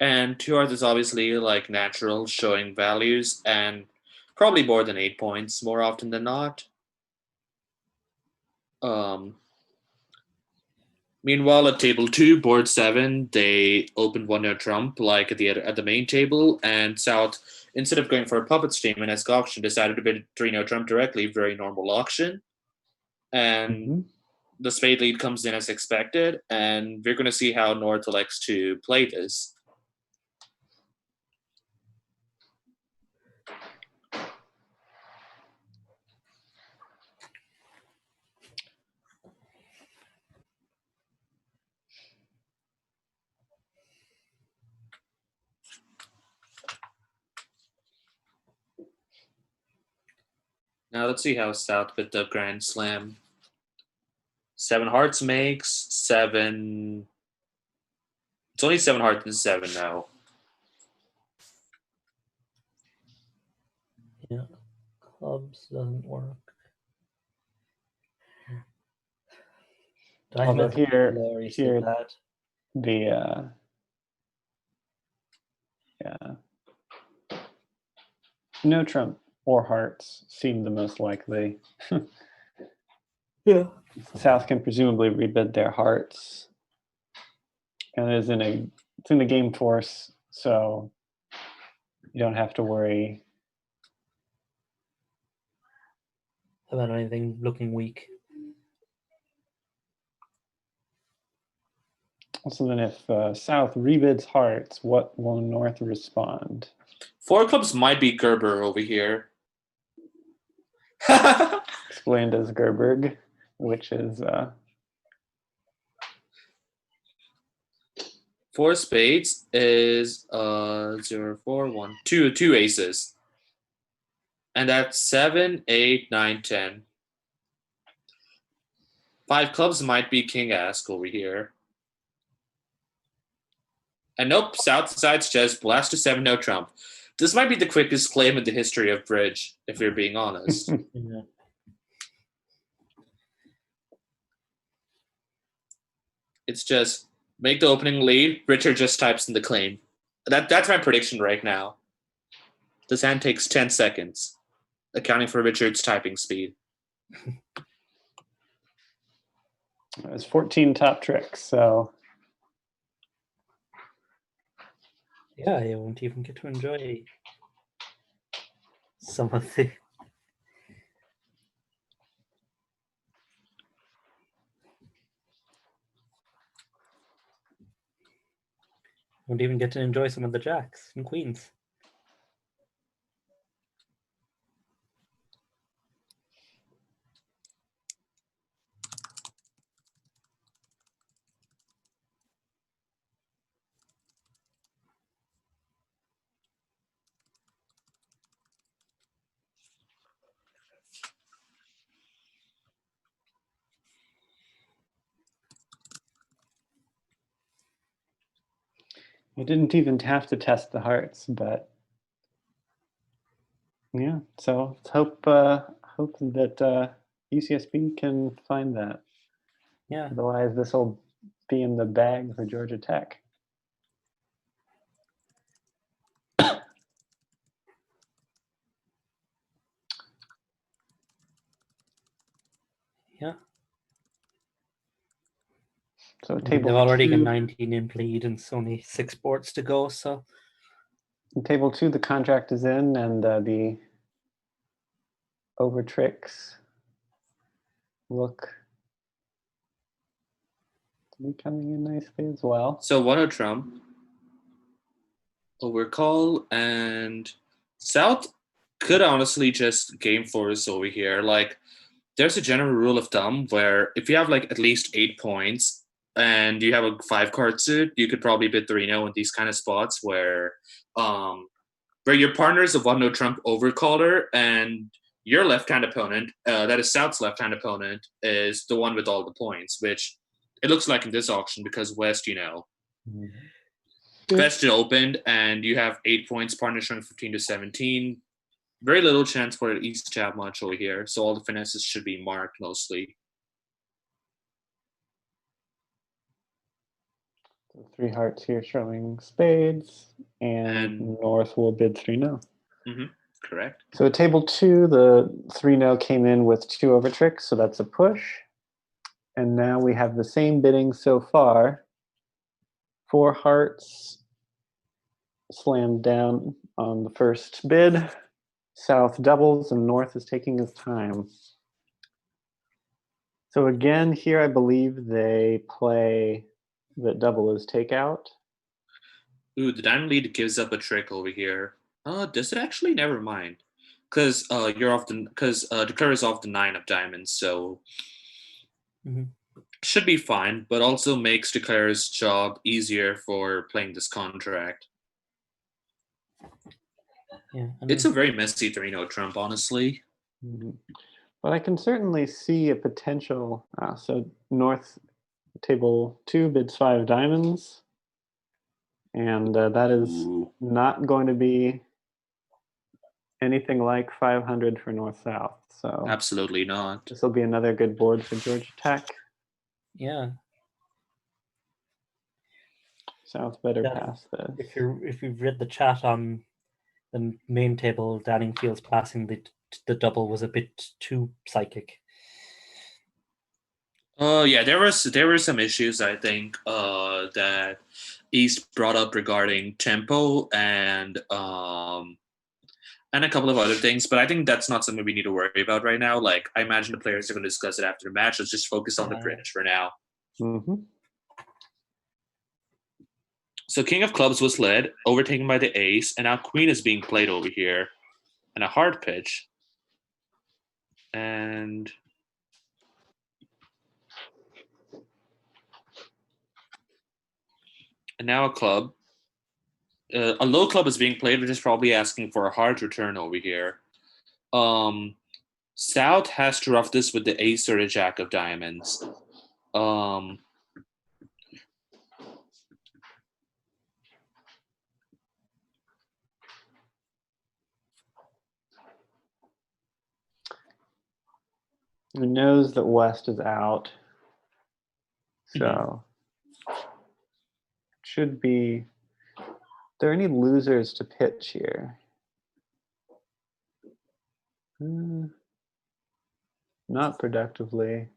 And 2 hearts is obviously like natural, showing values, and probably more than 8 points more often than not. Meanwhile, at table 2, board 7, they opened 1-no trump like at the main table, and South, instead of going for a puppet statement as auction, decided to bid 3-no trump directly, very normal auction. And the spade lead comes in as expected, and we're going to see how North elects to play this. Now let's see how South with the Grand Slam. 7 hearts makes 7. It's only 7 hearts and 7 now. Yeah, clubs doesn't work. Although here bad. The no trump or hearts seem the most likely. Yeah. South can presumably rebid their hearts, and it's in the game force, so you don't have to worry about anything looking weak. So then if South rebids hearts, what will North respond? 4 clubs might be Gerber over here. Explained as Gerberg, which is 4 spades is 0, 4, 1, 2 aces. And that's 7, 8, 9, 10. 5 clubs might be King Ask over here. And nope, South decides just blast to 7-no trump. This might be the quickest claim in the history of bridge, if we're being honest. Yeah. It's just make the opening lead, Richard just types in the claim. That's my prediction right now. This hand takes 10 seconds, accounting for Richard's typing speed. There's 14 top tricks, so yeah, you won't even get to enjoy some of the. Won't even get to enjoy some of the jacks and queens. I didn't even have to test the hearts, but yeah. So let's hope that UCSB can find that. Yeah. Otherwise, this will be in the bag for Georgia Tech. Yeah. So They've already got 19 in lead and it's only 6 boards to go. So in table 2, the contract is in, and the over tricks look to be coming in nicely as well. So 1-0 Trump, overcall, and South could honestly just game force over here. Like, there's a general rule of thumb where if you have like at least 8 points and you have a 5-card suit, you could probably bid 3-0 in these kind of spots where your partner is a 1-0 Trump overcaller and your left-hand opponent, that is South's left-hand opponent, is the one with all the points, which it looks like in this auction because West, West opened and you have 8 points, partner showing 15 to 17. Very little chance for East to have much over here, so all the finesses should be marked mostly. So 3 hearts here showing spades, and North will bid 3-0. Correct. So at table 2, the 3-0 came in with 2 over tricks, so that's a push. And now we have the same bidding so far. 4 hearts slammed down on the first bid. South doubles and North is taking his time. So again, here I believe they play that double is takeout. Ooh, the diamond lead gives up a trick over here. Does it actually? Never mind. Because Declare is off the 9 of diamonds, so should be fine, but also makes Declare's job easier for playing this contract. Yeah, it's a very messy 3-0 Trump, honestly. But I can certainly see a potential. So North table 2 bids 5 diamonds, and that is not going to be anything like 500 for North-South. So absolutely not. This will be another good board for Georgia Tech. Yeah. South better pass this. If you've read the chat on the main table, Danning feels passing the double was a bit too psychic. Yeah, there were some issues I think that East brought up regarding tempo and a couple of other things, but I think that's not something we need to worry about right now. Like, I imagine the players are going to discuss it after the match. Let's just focus on the bridge for now. So King of Clubs was led, overtaken by the ace, and now Queen is being played over here. And a hard pitch. And now a club. A low club is being played, which is probably asking for a hard return over here. South has to rough this with the ace or the jack of diamonds. He knows that West is out. So should be. Are there any losers to pitch here? Not productively.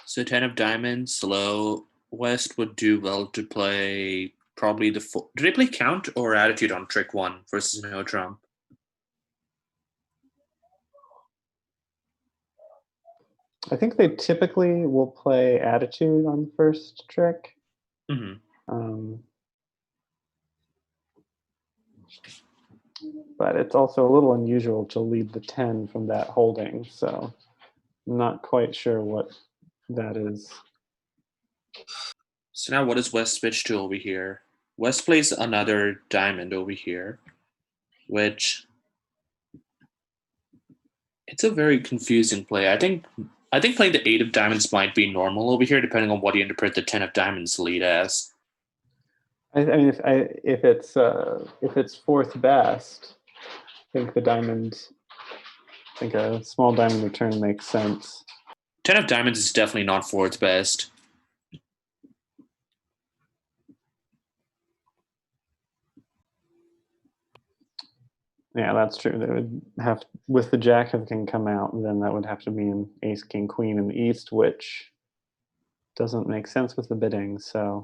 So 10 of diamonds, low. West would do well to play probably the four. Do they play count or attitude on trick 1 versus no trump? I think they typically will play attitude on the first trick. But it's also a little unusual to lead the 10 from that holding, so I'm not quite sure what that is. So now what does West switch to over here? West plays another diamond over here, which it's a very confusing play. I think playing the 8 of diamonds might be normal over here, depending on what you interpret the 10 of diamonds lead as. I mean, if it's fourth best, I think a small diamond return makes sense. 10 of diamonds is definitely not fourth best. Yeah, that's true. They would have, with the jack of king come out, then that would have to be an ace, king, queen in the east, which doesn't make sense with the bidding. So,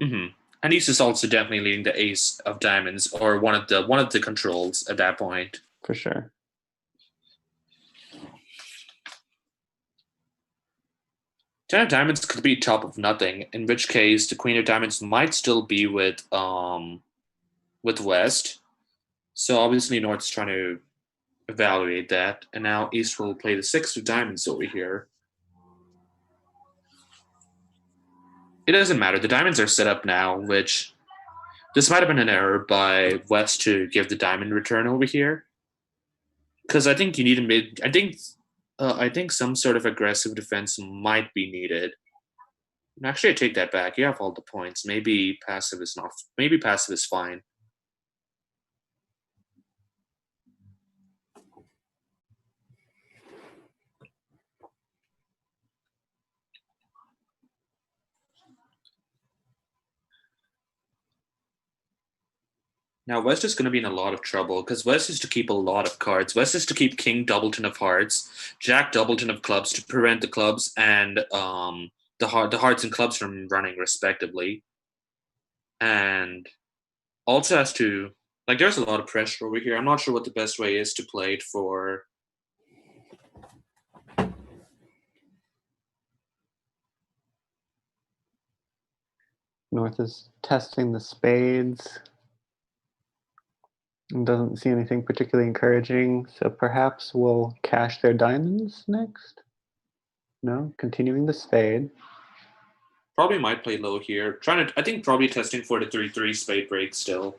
and east is also definitely leading the ace of diamonds or one of the controls at that point. For sure. Ten of diamonds could be top of nothing, in which case the queen of diamonds might still be with West. So obviously North's trying to evaluate that, and now East will play the 6 of diamonds over here. It doesn't matter. The diamonds are set up now, which this might have been an error by West to give the diamond return over here, because I think you need a mid. I think some sort of aggressive defense might be needed. Actually, I take that back. You have all the points. Maybe passive is not. Maybe passive is fine. Now, West is going to be in a lot of trouble because West is to keep a lot of cards. West is to keep King Doubleton of Hearts, Jack Doubleton of Clubs to prevent the clubs and the hearts and clubs from running respectively. And also has to, like, there's a lot of pressure over here. I'm not sure what the best way is to play it for. North is testing the spades. Doesn't see anything particularly encouraging, so perhaps we'll cash their diamonds next? No, continuing the spade. Probably might play low here. I think probably testing for the 3-3 spade break still.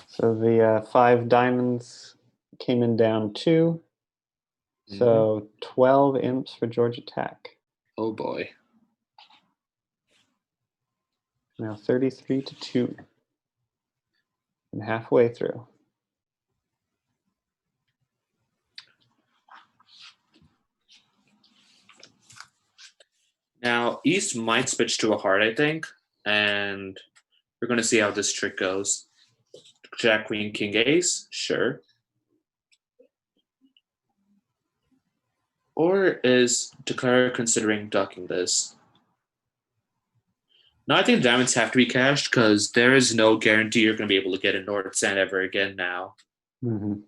So the 5 diamonds came in down 2. So 12 imps for Georgia Tech. Oh boy. Now 33-2. And halfway through. Now East might switch to a heart, I think, and we're going to see how this trick goes. Jack, Queen, King, Ace, sure. Or is Declare considering ducking this? No, I think diamonds have to be cashed because there is no guarantee you're going to be able to get a North Sand ever again now. And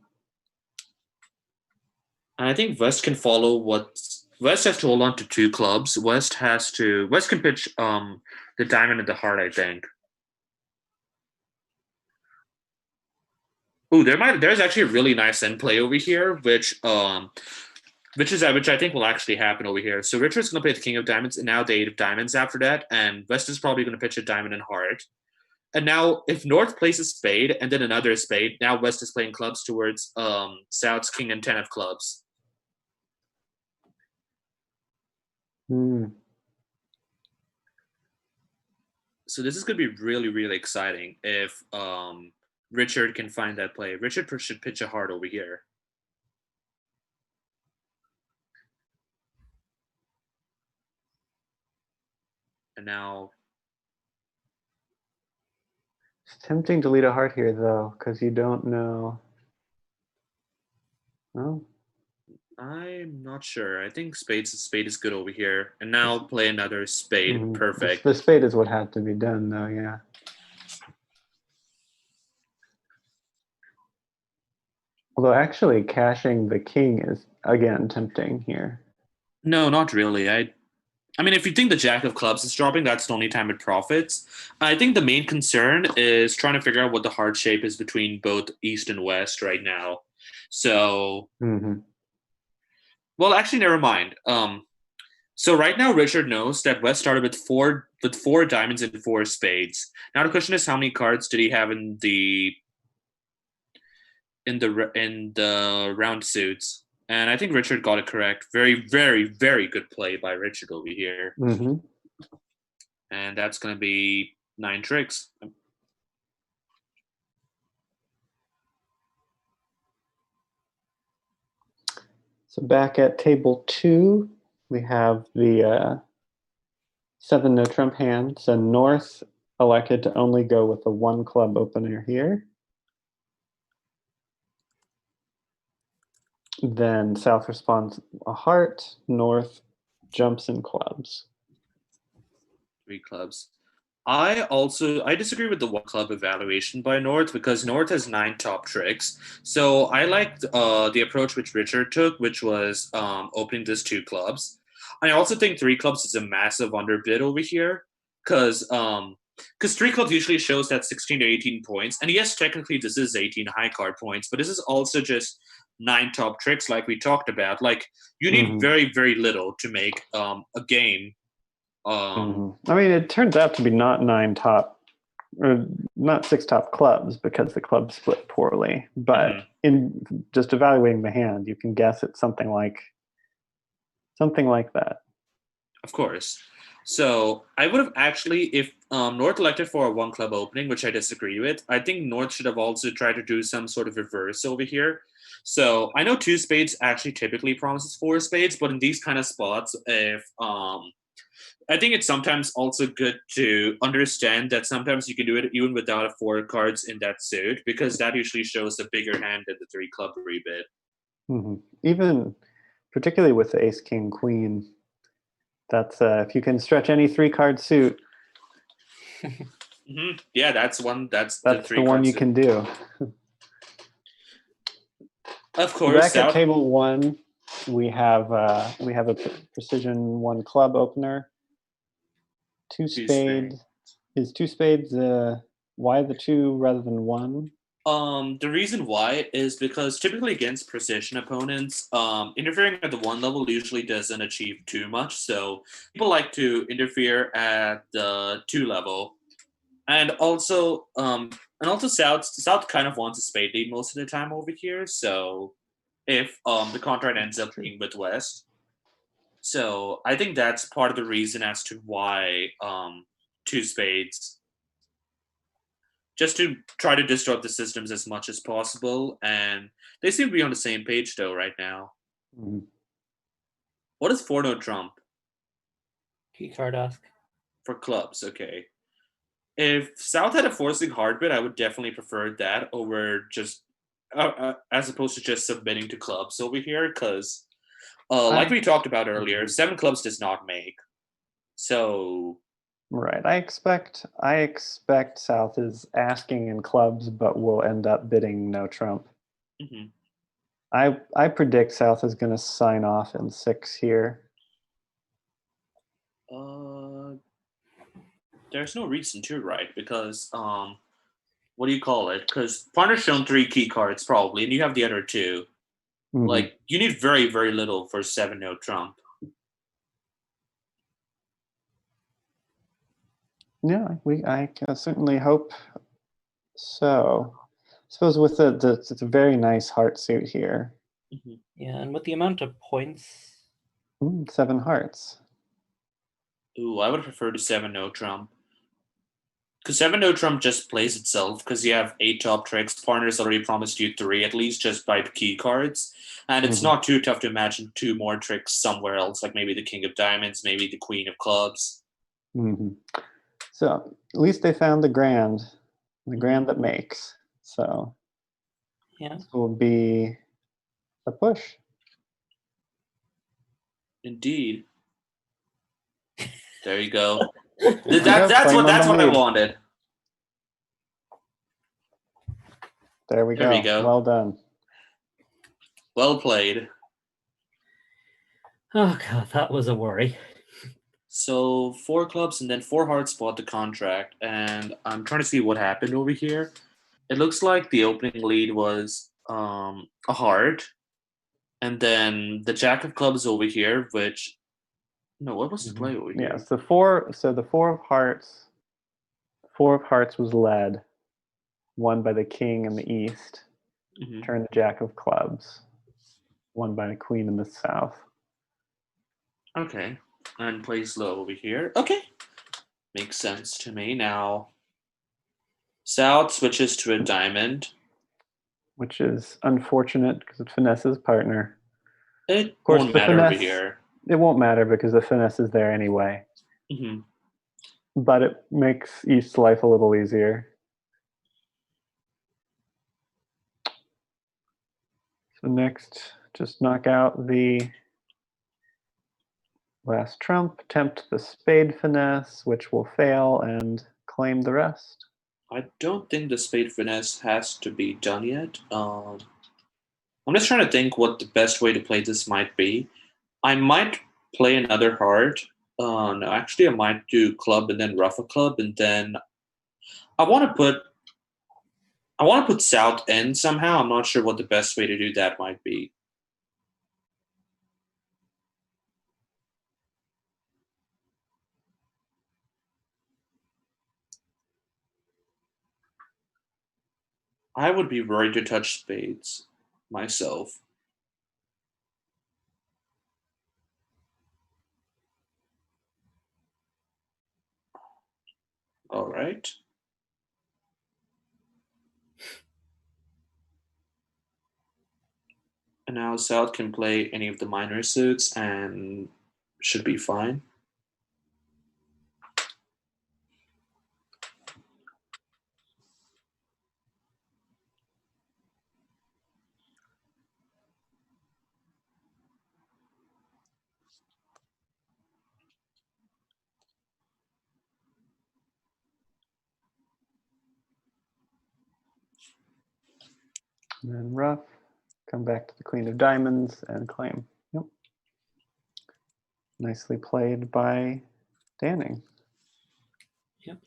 I think West can follow what West has to hold on to 2 clubs. West can pitch the diamond and the heart, I think. Oh, there's actually a really nice end play over here, which I think will actually happen over here. So Richard's going to play the King of Diamonds and now the 8 of Diamonds after that, and West is probably going to pitch a diamond and heart. And now if North plays a spade and then another spade, now West is playing clubs towards South's King and 10 of clubs. So this is going to be really, really exciting if Richard can find that play. Richard should pitch a heart over here. And now It's tempting to lead a heart here, though, because you don't know. Oh. I'm not sure. I think spade is good over here. And now play another spade. Mm-hmm. Perfect. The spade is what had to be done, though, yeah. Although actually cashing the king is, again, tempting here. No, not really. I mean, if you think the jack of clubs is dropping, that's the only time it profits. I think the main concern is trying to figure out what the heart shape is between both east and west right now. So, well, actually, never mind. So right now, Richard knows that West started with four diamonds and four spades. Now the question is, how many cards did he have in the round suits? And I think Richard got it correct. Very, very, very good play by Richard over here. And that's going to be 9 tricks. So back at table 2, we have the 7 no trump hands, and North elected to only go with a 1 club opener here. Then South responds a heart, North jumps in clubs. 3 clubs. I disagree with the 1 club evaluation by North because North has 9 top tricks. So I liked the approach which Richard took, which was opening this 2 clubs. I also think 3 clubs is a massive underbid over here because 3 clubs usually shows that 16 to 18 points. And yes, technically this is 18 high card points, but this is also just 9 top tricks like we talked about. Like you need very, very little to make a game. I mean, it turns out to be not 9 top, or not 6 top clubs because the clubs split poorly. But in just evaluating the hand, you can guess it's something like that. Of course. So I would have actually, if North elected for a 1 club opening, which I disagree with, I think North should have also tried to do some sort of reverse over here. So I know 2 spades actually typically promises 4 spades, but in these kind of spots, if I think it's sometimes also good to understand that sometimes you can do it even without 4 cards in that suit, because that usually shows a bigger hand than the 3 club rebid. Even particularly with the ace, king, queen, that's if you can stretch any 3 card suit. Yeah, that's one. That's the one you can do. Of course. Back at table 1, we have a precision 1 club opener. 2 spades. Is 2 spades why the 2 rather than 1? The reason why is because typically against precision opponents, interfering at the 1 level usually doesn't achieve too much. So people like to interfere at the 2 level, and also South kind of wants a spade lead most of the time over here. So if the contract ends up being with West. So I think that's part of the reason as to why 2 spades, just to try to disrupt the systems as much as possible. And they seem to be on the same page though right now. What is 4 no trump? Key card ask. For clubs, okay. If South had a forcing hard bid, I would definitely prefer that over just as opposed to just submitting to clubs over here, because like we talked about earlier, 7 clubs does not make. So right, I expect South is asking in clubs, but will end up bidding no trump. I predict South is going to sign off in 6 here. There's no reason to, right? Because what do you call it? Because partner's shown 3 key cards probably, and you have the other 2. Like you need very, very little for 7 no trump. Yeah, I certainly hope so. I suppose with it's a very nice heart suit here. Yeah, and with the amount of points, 7 hearts. Ooh, I would prefer to 7 no trump. Because 7 no trump just plays itself, because you have 8 top tricks. Partners already promised you 3 at least just by the key cards. And it's not too tough to imagine 2 more tricks somewhere else, like maybe the king of diamonds, maybe the queen of clubs. So at least they found the grand. the grand that makes. So Yeah. this will be a push. Indeed. There you go. That's what I wanted. There we go. Well done. Well played. Oh god, that was a worry. So 4 clubs and then 4 hearts bought the contract, and I'm trying to see what happened over here. It looks like the opening lead was a heart, and then the jack of clubs over here, which what was the play over here? Yes, the 4 of hearts. 4 of hearts was led, won by the king in the east. Turn the jack of clubs, won by the queen in the south. Okay, and plays low over here. Okay, makes sense to me. Now, south switches to a diamond, which is unfortunate because it finesses partner. It won't matter over here. It won't matter because the finesse is there anyway. But it makes East's life a little easier. So next, just knock out the last trump, tempt the spade finesse, which will fail, and claim the rest. I don't think the spade finesse has to be done yet. I'm just trying to think what the best way to play this might be. I might play another heart. No, actually, I might do club and then rough a club, and then I want to put south in somehow. I'm not sure what the best way to do that might be. I would be worried to touch spades myself. All right. And now South can play any of the minor suits and should be fine. And then rough, come back to the queen of diamonds and claim. Yep. Nicely played by Danning. Yep.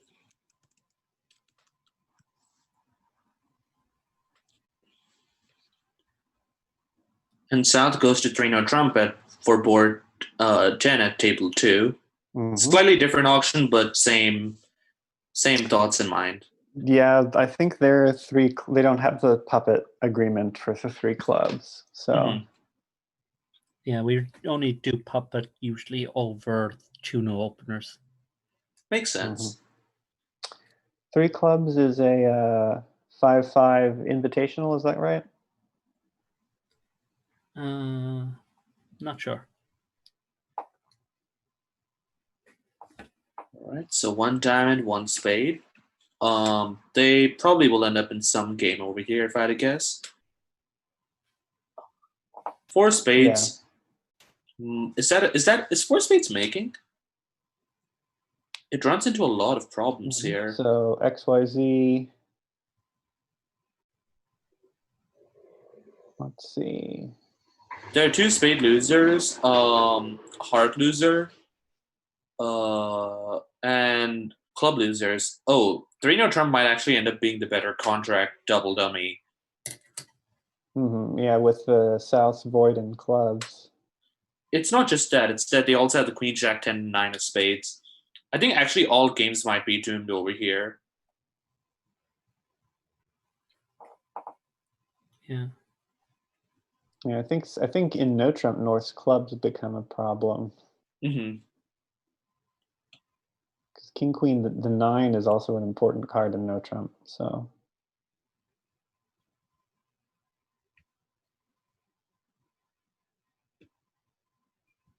And South goes to 3-note trumpet for board 10 at table 2. Slightly different auction, but same thoughts in mind. Yeah, I think they're 3. They don't have the puppet agreement for the 3 clubs, so. Yeah, we only do puppet usually over 2-no openers. Makes sense. 3 clubs is a 5-5 invitational. Is that right? Not sure. All right, so 1 diamond, 1 spade. They probably will end up in some game over here, if I had to guess. 4 spades. Yeah. Is 4 spades making? It runs into a lot of problems here. So XYZ. Let's see. There are 2 spade losers, heart loser, and club losers. Oh, 3-note trump might actually end up being the better contract double dummy. Yeah, with the South's void and clubs. It's not just that. It's that they also have the queen, jack, 10, 9 of spades. I think actually all games might be doomed over here. Yeah. Yeah, I think in no trump North's clubs become a problem. Because king queen, the 9 is also an important card in no trump. So.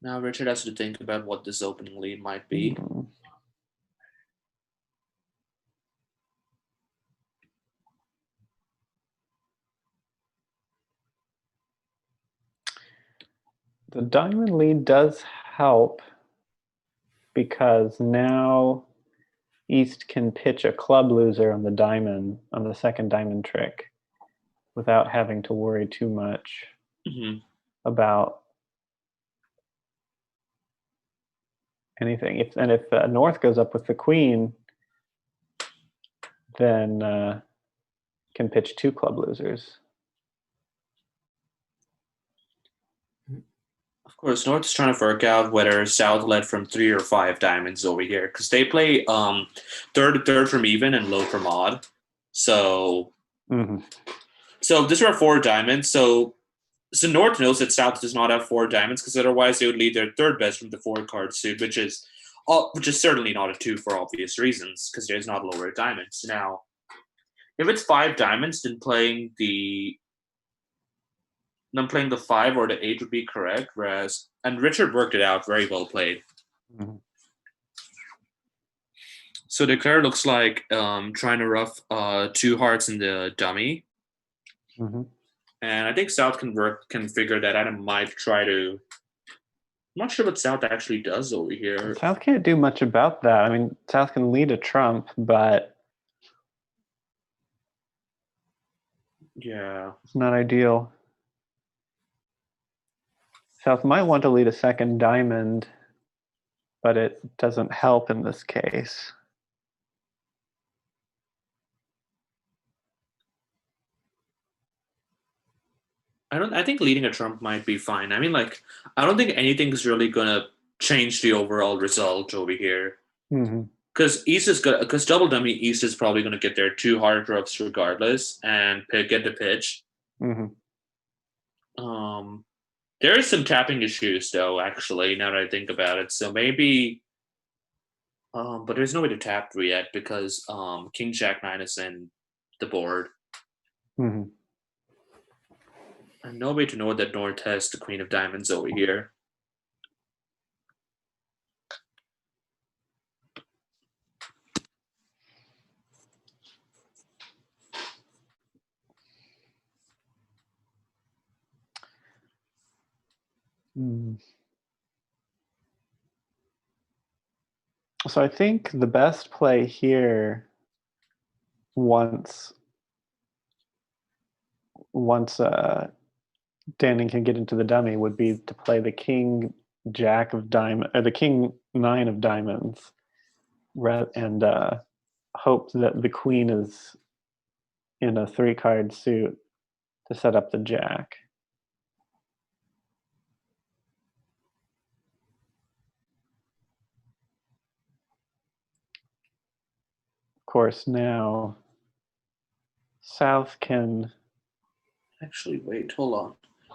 Now Richard has to think about what this opening lead might be. The diamond lead does help because now East can pitch a club loser on the diamond, on the second diamond trick, without having to worry too much about anything. If North goes up with the queen, then can pitch 2 club losers. Of course, North is trying to work out whether South led from 3 or 5 diamonds over here, because they play third from even and low from odd. So, so this are 4 diamonds. So North knows that South does not have 4 diamonds, because otherwise they would lead their third best from the 4 card suit, which is certainly not a 2 for obvious reasons, because there's not lower diamonds. Now, if it's 5 diamonds, then playing the 5 or the 8 would be correct. And Richard worked it out. Very well played. So the card looks like trying to rough 2 hearts in the dummy. And I think South can figure that out and might try to. I'm not sure what South actually does over here. South can't do much about that. I mean, South can lead a trump, but yeah, it's not ideal. South might want to lead a second diamond, but it doesn't help in this case. I think leading a trump might be fine. I mean, like, I don't think anything's really gonna change the overall result over here. Because because double dummy East is probably gonna get their 2 hard roughs regardless and get the pitch. There is some tapping issues though, actually, now that I think about it. So maybe but there's no way to tap 3 yet because King Jack 9 is in the board. And no way to know that North has the Queen of Diamonds over here. So I think the best play here, once Danning can get into the dummy, would be to play the King Jack of Diamond or the King 9 of Diamonds, and hope that the Queen is in a 3-card suit to set up the Jack. Of course, now South can actually wait. Hold on.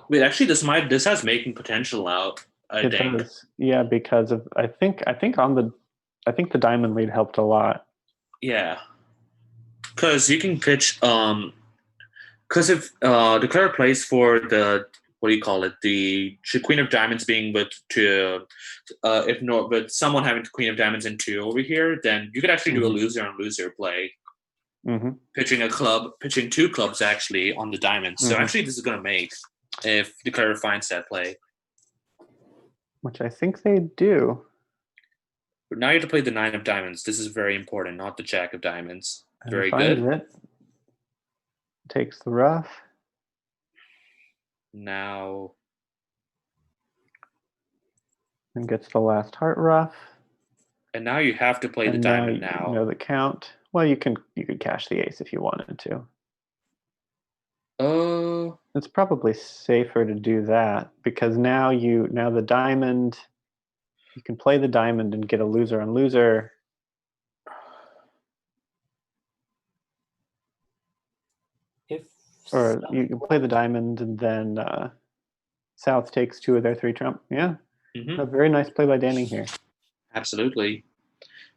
Wait, actually, this has making potential now. I think. Does. Yeah, because of I think the diamond lead helped a lot. Yeah, because you can pitch. Because if the player plays for the what do you call it? The Queen of Diamonds being with someone having the Queen of Diamonds in 2 over here, then you could actually do a loser on loser play. Pitching 2 clubs actually on the diamonds. So actually, this is going to make if the player finds that play, which I think they do. But now you have to play the 9 of Diamonds. This is very important, not the Jack of Diamonds. And very good. It. Takes the rough. Now. And gets the last heart rough. And now you have to play the diamond now. You know the count. Well, you could cash the ace if you wanted to. It's probably safer to do that because now the diamond, you can play the diamond and get a loser on loser. Or you can play the diamond and then South takes 2 of their 3 trump. Yeah. A very nice play by Danning here. Absolutely.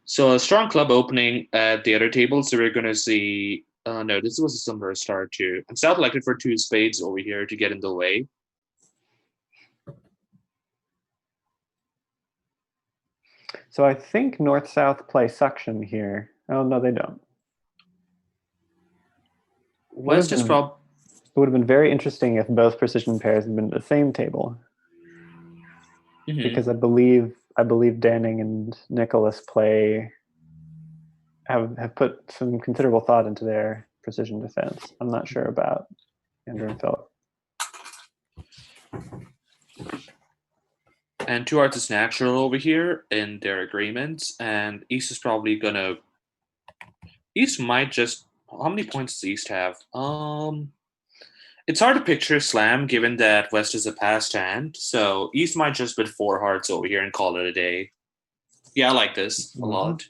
So a strong club opening at the other table. So we're going to see. No, this was a similar start too. And South elected for 2 spades over here to get in the way. So I think North-South play suction here. Oh, no, they don't. West is probably. It would have been very interesting if both precision pairs had been at the same table. because I believe Danning and Nicholas have put some considerable thought into their precision defense. I'm not sure about Andrew and Philip. And 2 hearts is natural over here in their agreements, and East is probably gonna. East might just. How many points does East have? It's hard to picture slam given that West is a passed hand, so East might just put 4 hearts over here and call it a day. Yeah, I like this a lot.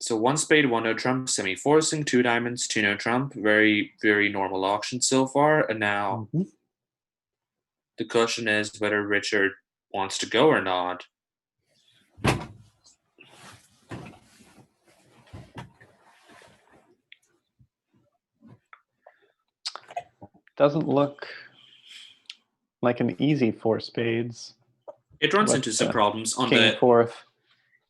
So 1 spade, 1 no trump, semi-forcing, 2 diamonds, 2 no trump. Very, very normal auction so far. And now the question is whether Richard wants to go or not. Doesn't look like an easy 4 spades. It runs into some problems on King the fourth,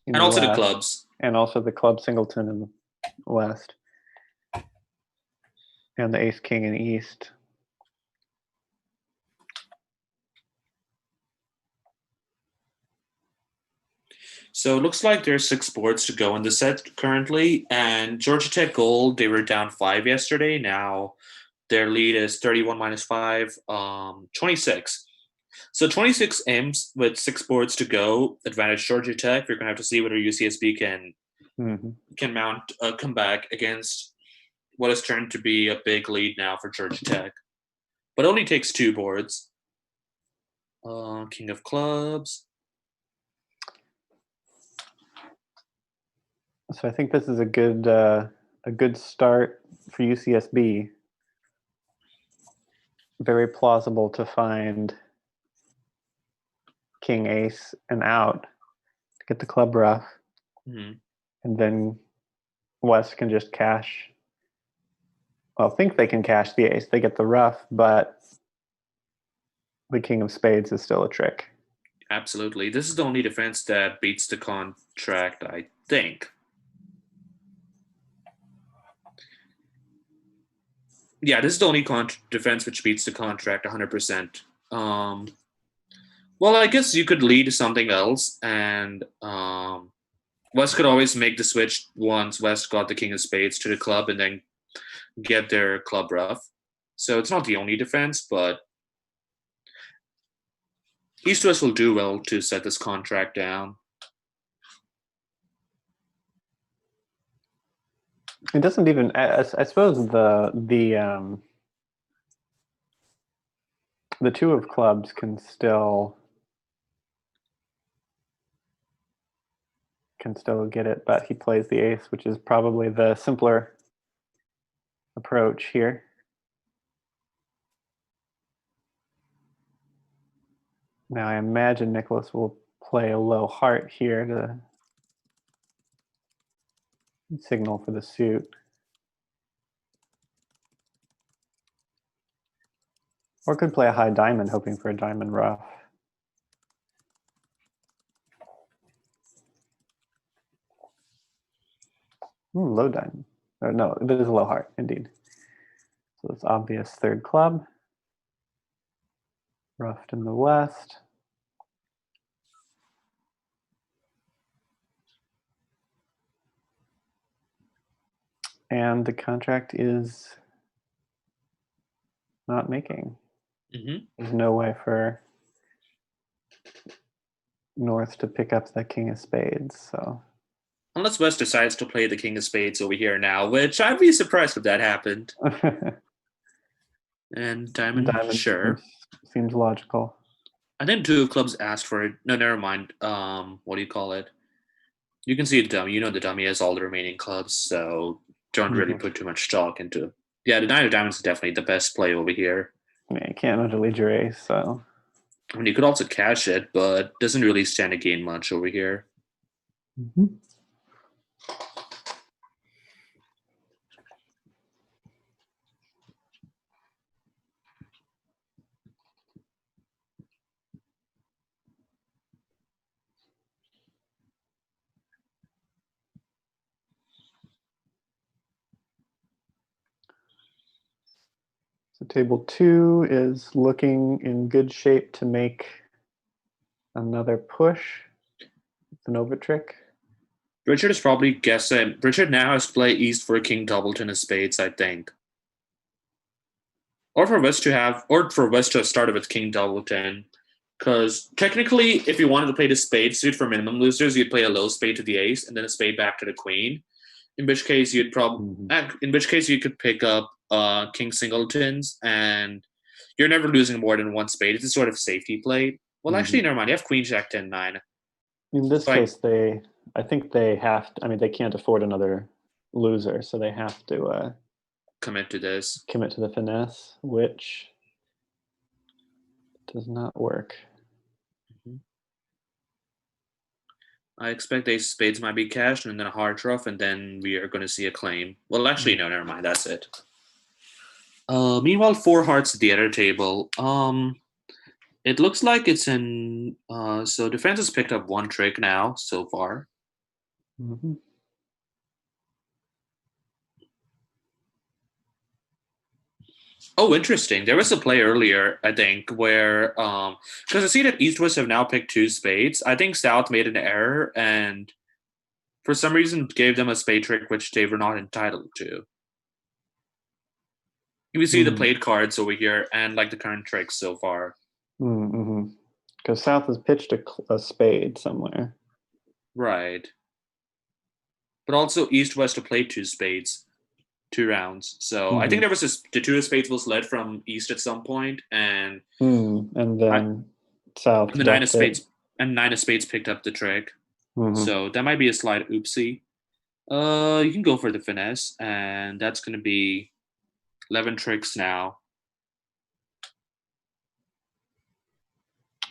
and also the clubs, and also the club singleton in the West, and the ace king in East. So it looks like there's 6 boards to go in the set currently, and Georgia Tech Gold, they were down 5 yesterday. Now their lead is 31 minus 5, 26. So 26 M's with 6 boards to go. Advantage Georgia Tech. We're going to have to see whether UCSB can mount a comeback against what has turned to be a big lead now for Georgia Tech. But only takes 2 boards. King of Clubs. So I think this is a good start for UCSB. Very plausible to find king ace and out to get the club rough, and then West can just cash. Well, I think they can cash the ace. They get the rough, but the king of spades is still a trick. Absolutely. This is the only defense that beats the contract, I think. Yeah, this is the only defense which beats the contract 100%. Well, I guess you could lead something else, and West could always make the switch once West got the king of spades to the club and then get their club rough. So it's not the only defense, but East West will do well to set this contract down. It doesn't even. I suppose the 2 of clubs can still get it, but he plays the ace, which is probably the simpler approach here. Now I imagine Nicholas will play a low heart here to signal for the suit. Or could play a high diamond, hoping for a diamond rough. Low diamond. Or no, it is a low heart, indeed. So it's obvious 3rd club. Roughed in the West. And the contract is not making. There's no way for North to pick up the king of spades. So unless West decides to play the king of spades over here now, which I'd be surprised if that happened. And diamond sure. Seems logical. I think 2 of clubs asked for it. No, never mind. What do you call it? You can see the dummy. You know the dummy has all the remaining clubs, so don't really put too much stock into it. Yeah, the 9 of diamonds is definitely the best play over here. Yeah, you can't underlead your ace, so. I mean, you could also cash it, but doesn't really stand to gain much over here. So table 2 is looking in good shape to make another push. It's an over trick. Richard is probably guessing. Richard now has to play East for King Doubleton of spades, I think. Or for West to have started with King Doubleton. Because technically, if you wanted to play the spade suit for minimum losers, you'd play a low spade to the ace and then a spade back to the queen. In which case you could pick up King Singletons, and you're never losing more than one spade. It's a sort of safety play. Well, actually, never mind. You have Queen Jack 10-9. In this case, I think they have to, they can't afford another loser, so they have to commit to this. Commit to the finesse, which does not work. I expect ace of spades might be cashed, and then a hard rough, and then we are going to see a claim. Well, actually, no, never mind. That's it. Meanwhile, 4 hearts at the other table. It looks like it's in. So defense has picked up 1 trick now so far. Mm-hmm. Oh, interesting. There was a play earlier, I think, where because I see that East-West have now picked 2 spades. I think South made an error and for some reason gave them a spade trick which they were not entitled to. You see the played cards over here and like the current tricks so far. Because South has pitched a spade somewhere. Right. But also East-West have played 2 spades. 2 rounds. So I think there was the 2 of spades was led from East at some point, and then South. And the 9 of spades and 9 of spades picked up the trick. So that might be a slight oopsie. You can go for the finesse, and that's going to be 11 tricks now.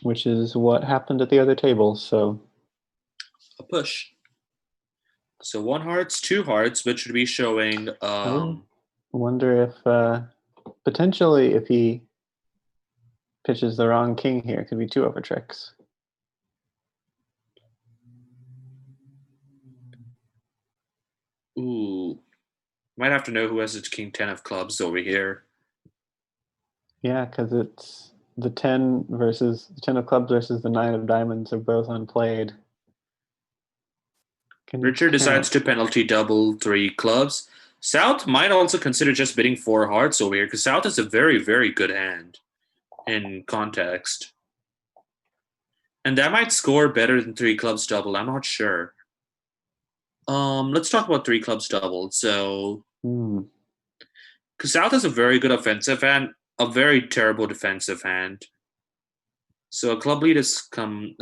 Which is what happened at the other table. So a push. So 1 hearts, 2 hearts, which would be showing. I wonder if potentially if he pitches the wrong king here, it could be 2 over tricks. Ooh, might have to know who has its king 10 of clubs over here. Yeah, because it's the 10 of clubs versus the 9 of diamonds are both unplayed. Richard decides to penalty double 3 clubs. South might also consider just bidding 4 hearts over here because South is a very, very good hand in context. And that might score better than 3 clubs double. I'm not sure. Let's talk about 3 clubs double. So, because South is a very good offensive hand, a very terrible defensive hand. So a club lead has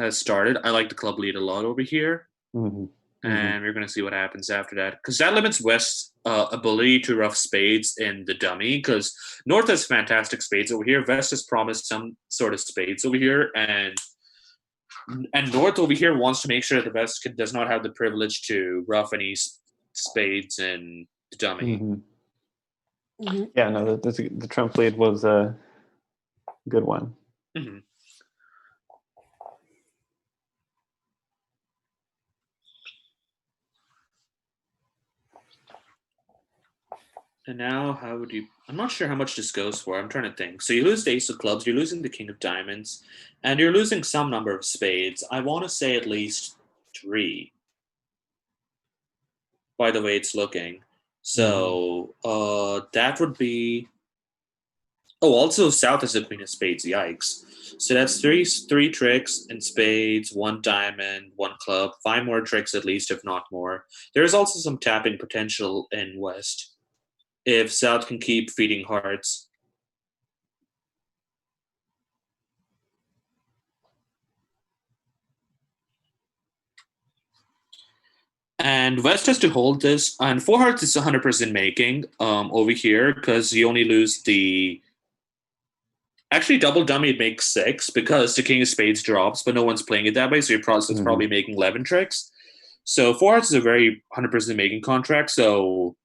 started. I like the club lead a lot over here. And we're going to see what happens after that. Because that limits West's ability to rough spades in the dummy. Because North has fantastic spades over here. West has promised some sort of spades over here. And North over here wants to make sure that the West does not have the privilege to rough any spades in the dummy. Yeah, no, the trump lead was a good one. And now, I'm not sure how much this goes for. I'm trying to think. So you lose the ace of clubs, you're losing the king of diamonds, and you're losing some number of spades. I want to say at least 3. By the way it's looking. So that would be... Oh, also South has the queen of spades. Yikes. So that's 3 tricks in spades, 1 diamond, 1 club, 5 more tricks at least, if not more. There's also some tapping potential in West if South can keep feeding hearts. And West has to hold this. And 4 hearts is 100% making over here because you only lose the... Actually, double dummy makes 6 because the king of spades drops, but no one's playing it that way, so your process is probably making 11 tricks. So 4 hearts is a very 100% making contract, so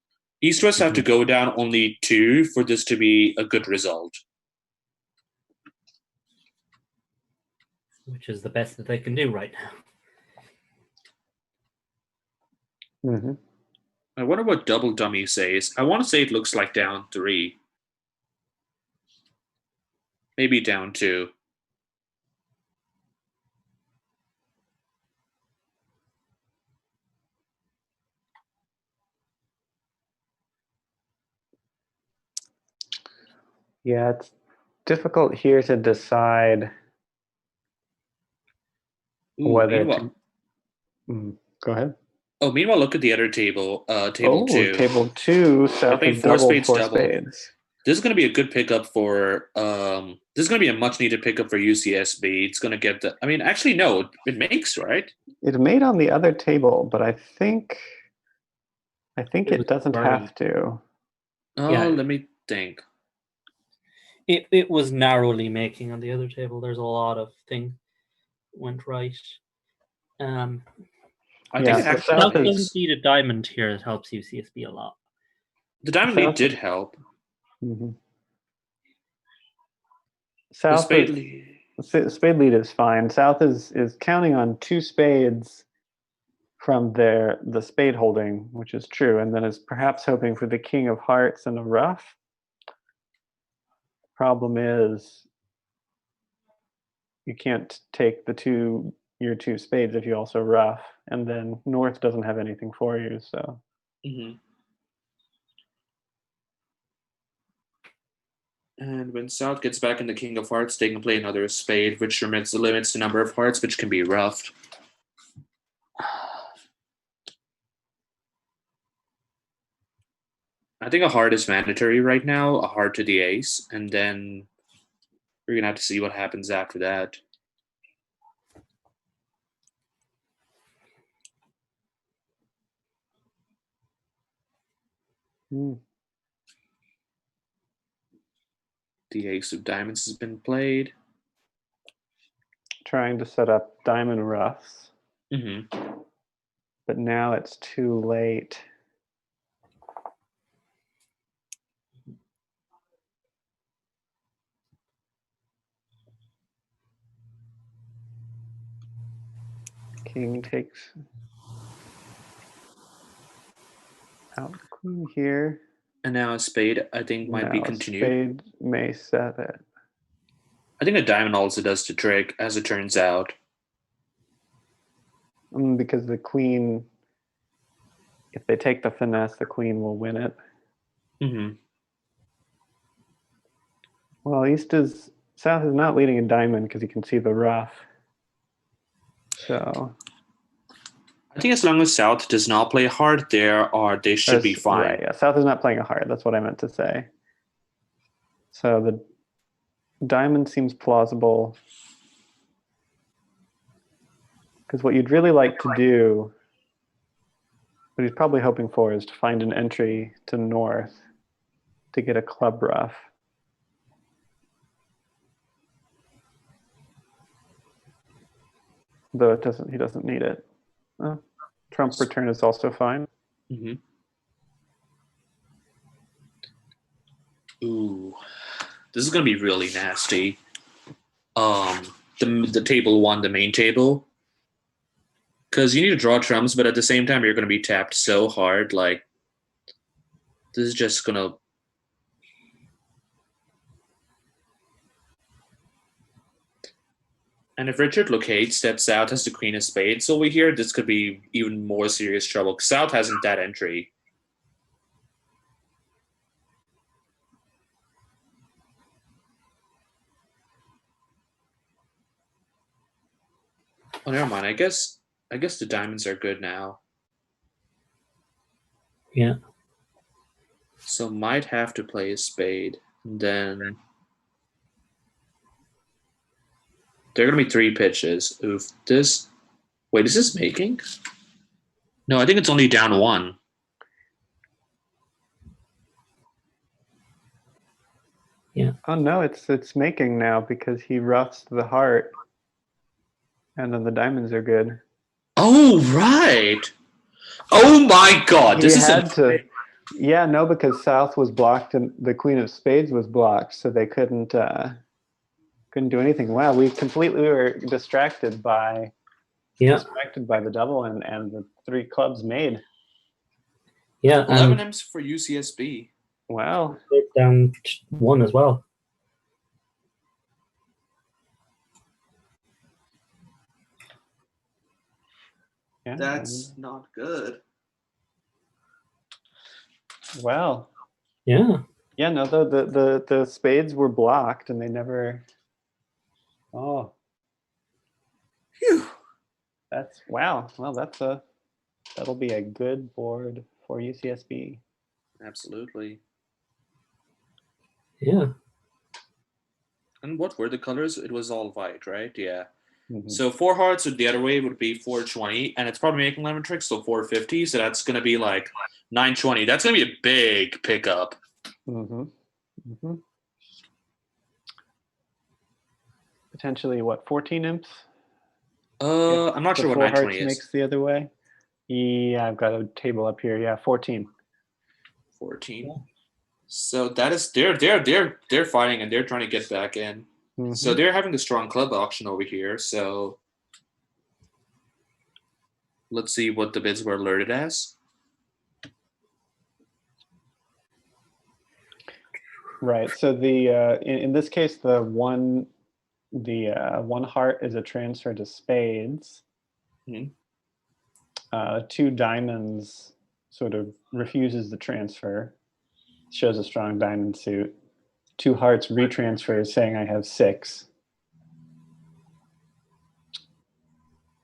East-West have to go down only 2 for this to be a good result. Which is the best that they can do right now. I wonder what double dummy says. I want to say it looks like down 3. Maybe down 2. Yeah, it's difficult here to decide whether to. Go ahead. Oh, meanwhile, look at the other table. Table 2. Table 2. South has doubled 4 spades. This is going to be a good pickup for. This is going to be a much needed pickup for UCSB. It's going to get the. I mean, actually, no, it makes, right. It made on the other table, but I think it doesn't have to. Oh, yeah. Let me think. It was narrowly making on the other table. There's a lot of things went right. I think South doesn't need a diamond here. It helps UCSB a lot. The diamond lead did help. Mm-hmm. South spade lead is fine. South is counting on 2 spades from the spade holding, which is true, and then is perhaps hoping for the king of hearts and a ruff. Problem is, you can't take your 2 spades if you also ruff, and then North doesn't have anything for you, so. Mm-hmm. And when South gets back in the king of hearts, they can play another spade, which limits the number of hearts, which can be roughed. I think a heart is mandatory right now, a heart to the ace, and then we're going to have to see what happens after that. The ace of diamonds has been played. Trying to set up diamond ruffs. Mm-hmm. But now it's too late. King takes out the queen here. And now a spade, I think, might be continued. Spade may set it. I think a diamond also does the trick, as it turns out. Because the queen, if they take the finesse, the queen will win it. Mm-hmm. Well, South is not leading a diamond because you can see the ruff. So I think as long as South does not play hard there, they should be fine. Right, yeah. South is not playing a hard. That's what I meant to say. So the diamond seems plausible. Because what you'd really like to do, what he's probably hoping for, is to find an entry to North to get a club ruff. Though he doesn't need it. Trump return is also fine. Mm-hmm. Ooh, this is gonna be really nasty. The table 1, the main table, because you need to draw trumps, but at the same time you're gonna be tapped so hard. Like, this is just gonna. And if Richard locates that South has the queen of spades over here, this could be even more serious trouble. South hasn't that entry. Oh, never mind. I guess the diamonds are good now. Yeah. So might have to play a spade. And then there are going to be 3 pitches. Oof. Wait, is this making? No, I think it's only down 1. Yeah. Oh no, it's making now because he roughs the heart, and then the diamonds are good. Oh right. Oh my God! Yeah, no, because South was blocked and the queen of spades was blocked, so they couldn't do anything. Wow, we were distracted by the double and the 3 clubs made. Yeah, 11 M's for UCSB. Wow. Down 1 as well. Yeah. That's not good. Well. Yeah. Yeah, no, the spades were blocked and they never. Oh. Phew. That's wow. Well, that'll be a good board for UCSB. Absolutely. Yeah. And what were the colors? It was all white, right? Yeah. Mm-hmm. So 4 hearts the other way would be 420, and it's probably making lemon tricks, so 450. So that's going to be like 920. That's going to be a big pickup. Mm-hmm. Mm-hmm. Potentially, what, 14 imps? I'm not sure what 920 is. Makes the other way. Yeah, I've got a table up here. Yeah, 14. 14. Yeah. So that is they're fighting and they're trying to get back in. Mm-hmm. So they're having a strong club auction over here. So let's see what the bids were alerted as. Right. So the in this case, the one heart is a transfer to spades. Mm-hmm. 2 diamonds sort of refuses the transfer, shows a strong diamond suit. 2 hearts retransfers, saying I have 6.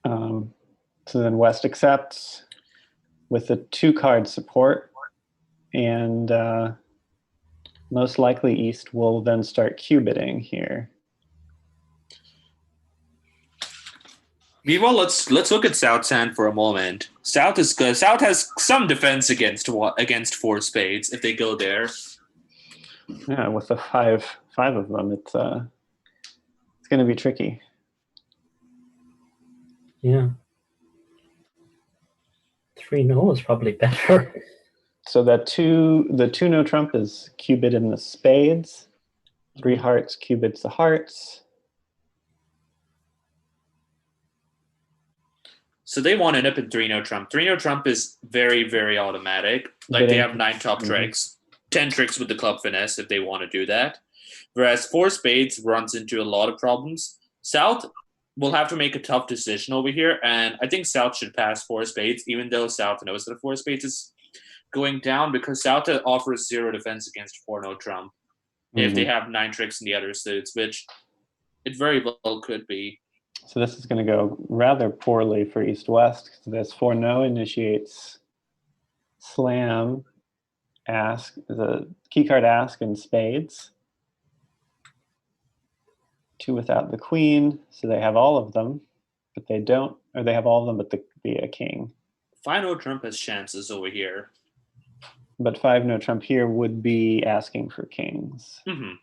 So then West accepts with the 2 card support, and most likely East will then start Q-bidding here. Meanwhile, let's look at South's hand for a moment. South is good. South has some defense against 4 spades if they go there. Yeah, with the five of them, it's going to be tricky. Yeah. 3 no is probably better. So that the 2 no trump is Q-bid in the spades. 3 hearts Q-bids the hearts. So they want to end up in 3 no trump. 3 no trump is very, very automatic. Like they have 9 top tricks, 10 tricks with the club finesse if they want to do that. Whereas 4 spades runs into a lot of problems. South will have to make a tough decision over here, and I think South should pass 4 spades, even though South knows that 4 spades is going down, because South offers 0 defense against 4 no trump if they have 9 tricks in the other suits, which it very well could be. So this is going to go rather poorly for East-West. This 4 no initiates slam, ask, the key card ask in spades. 2 without the queen, so they have all of them, but they don't, or they have all of them but the king. 5 no trump has chances over here. But 5 no trump here would be asking for kings. Mm-hmm.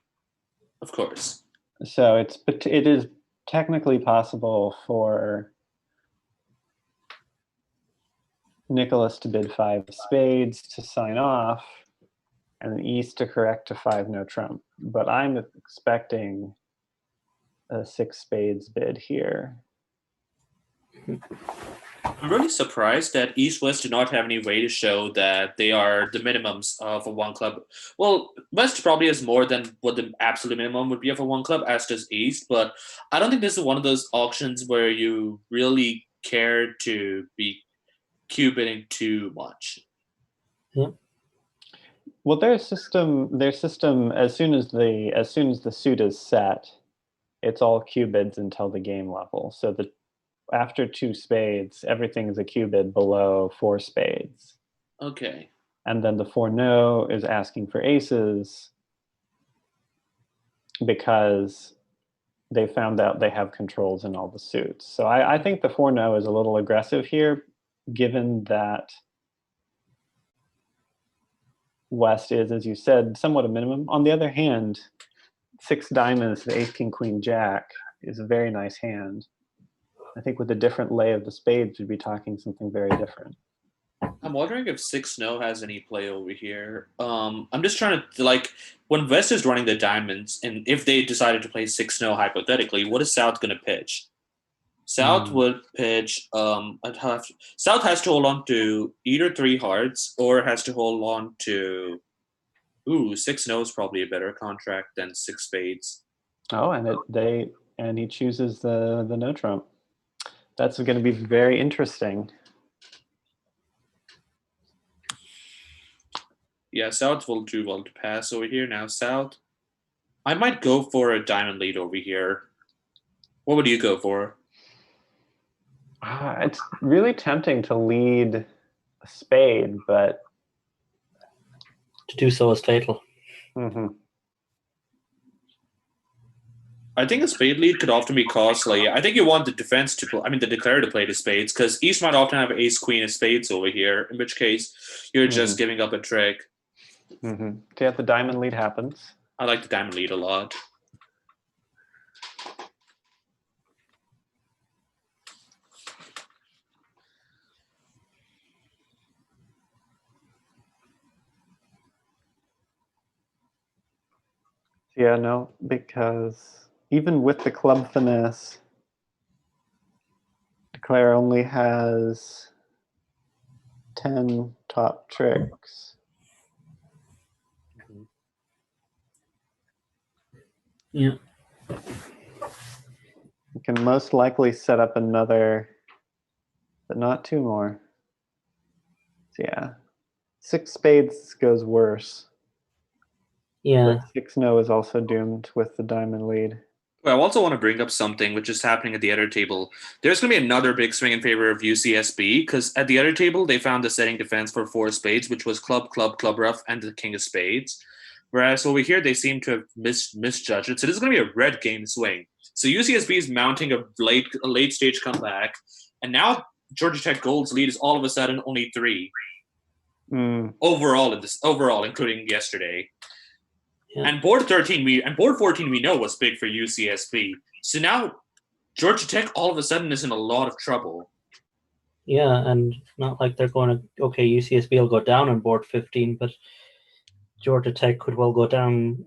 Of course. So it is technically possible for Nicholas to bid 5 spades to sign off, and then East to correct to 5 no trump. But I'm expecting a 6 spades bid here. I'm really surprised that East-West do not have any way to show that they are the minimums of a 1 club. Well, West probably has more than what the absolute minimum would be of a 1 club, as does East, but I don't think this is one of those auctions where you really care to be Q-bidding too much. Yeah. Well, their system, as soon as the suit is set, it's all Q-bids until the game level. So after 2 spades, everything is a Q-bid below 4 spades. Okay. And then the 4 no is asking for aces because they found out they have controls in all the suits. So I think the 4 no is a little aggressive here, given that West is, as you said, somewhat a minimum. On the other hand, 6 diamonds to the ace, king, queen, jack is a very nice hand. I think with a different lay of the spades, we'd be talking something very different. I'm wondering if 6 no has any play over here. I'm just trying to, like, when West is running the diamonds, and if they decided to play 6 no hypothetically, what is South going to pitch? South would pitch. South has to hold on to either 3 hearts or has to hold on to. 6 no is probably a better contract than 6 spades. Oh, and he chooses the no trump. That's going to be very interesting. Yeah, South will do well to pass over here. Now South. I might go for a diamond lead over here. What would you go for? It's really tempting to lead a spade, but to do so is fatal. I think a spade lead could often be costly. I think you want the defense to play, the declarer to play the spades, because East might often have ace queen of spades over here, in which case you're just giving up a trick. So yeah, the diamond lead happens. I like the diamond lead a lot. Yeah, no, because even with the club finesse, declare only has 10 top tricks. Yeah. You can most likely set up another, but not two more. So yeah, 6 spades goes worse. Yeah. But 6-0 is also doomed with the diamond lead. I also want to bring up something which is happening at the other table. There's going to be another big swing in favor of UCSB, because at the other table, they found the setting defense for 4 spades, which was club, club, club rough, and the king of spades. Whereas over here, they seem to have misjudged it. So this is going to be a red game swing. So UCSB is mounting a late stage comeback. And now Georgia Tech Gold's lead is all of a sudden only 3. Overall, including yesterday. Yeah. And board 14 we know was big for UCSB. So now Georgia Tech all of a sudden is in a lot of trouble. Yeah, and not like they're going to, okay, UCSB will go down on board 15, but Georgia Tech could well go down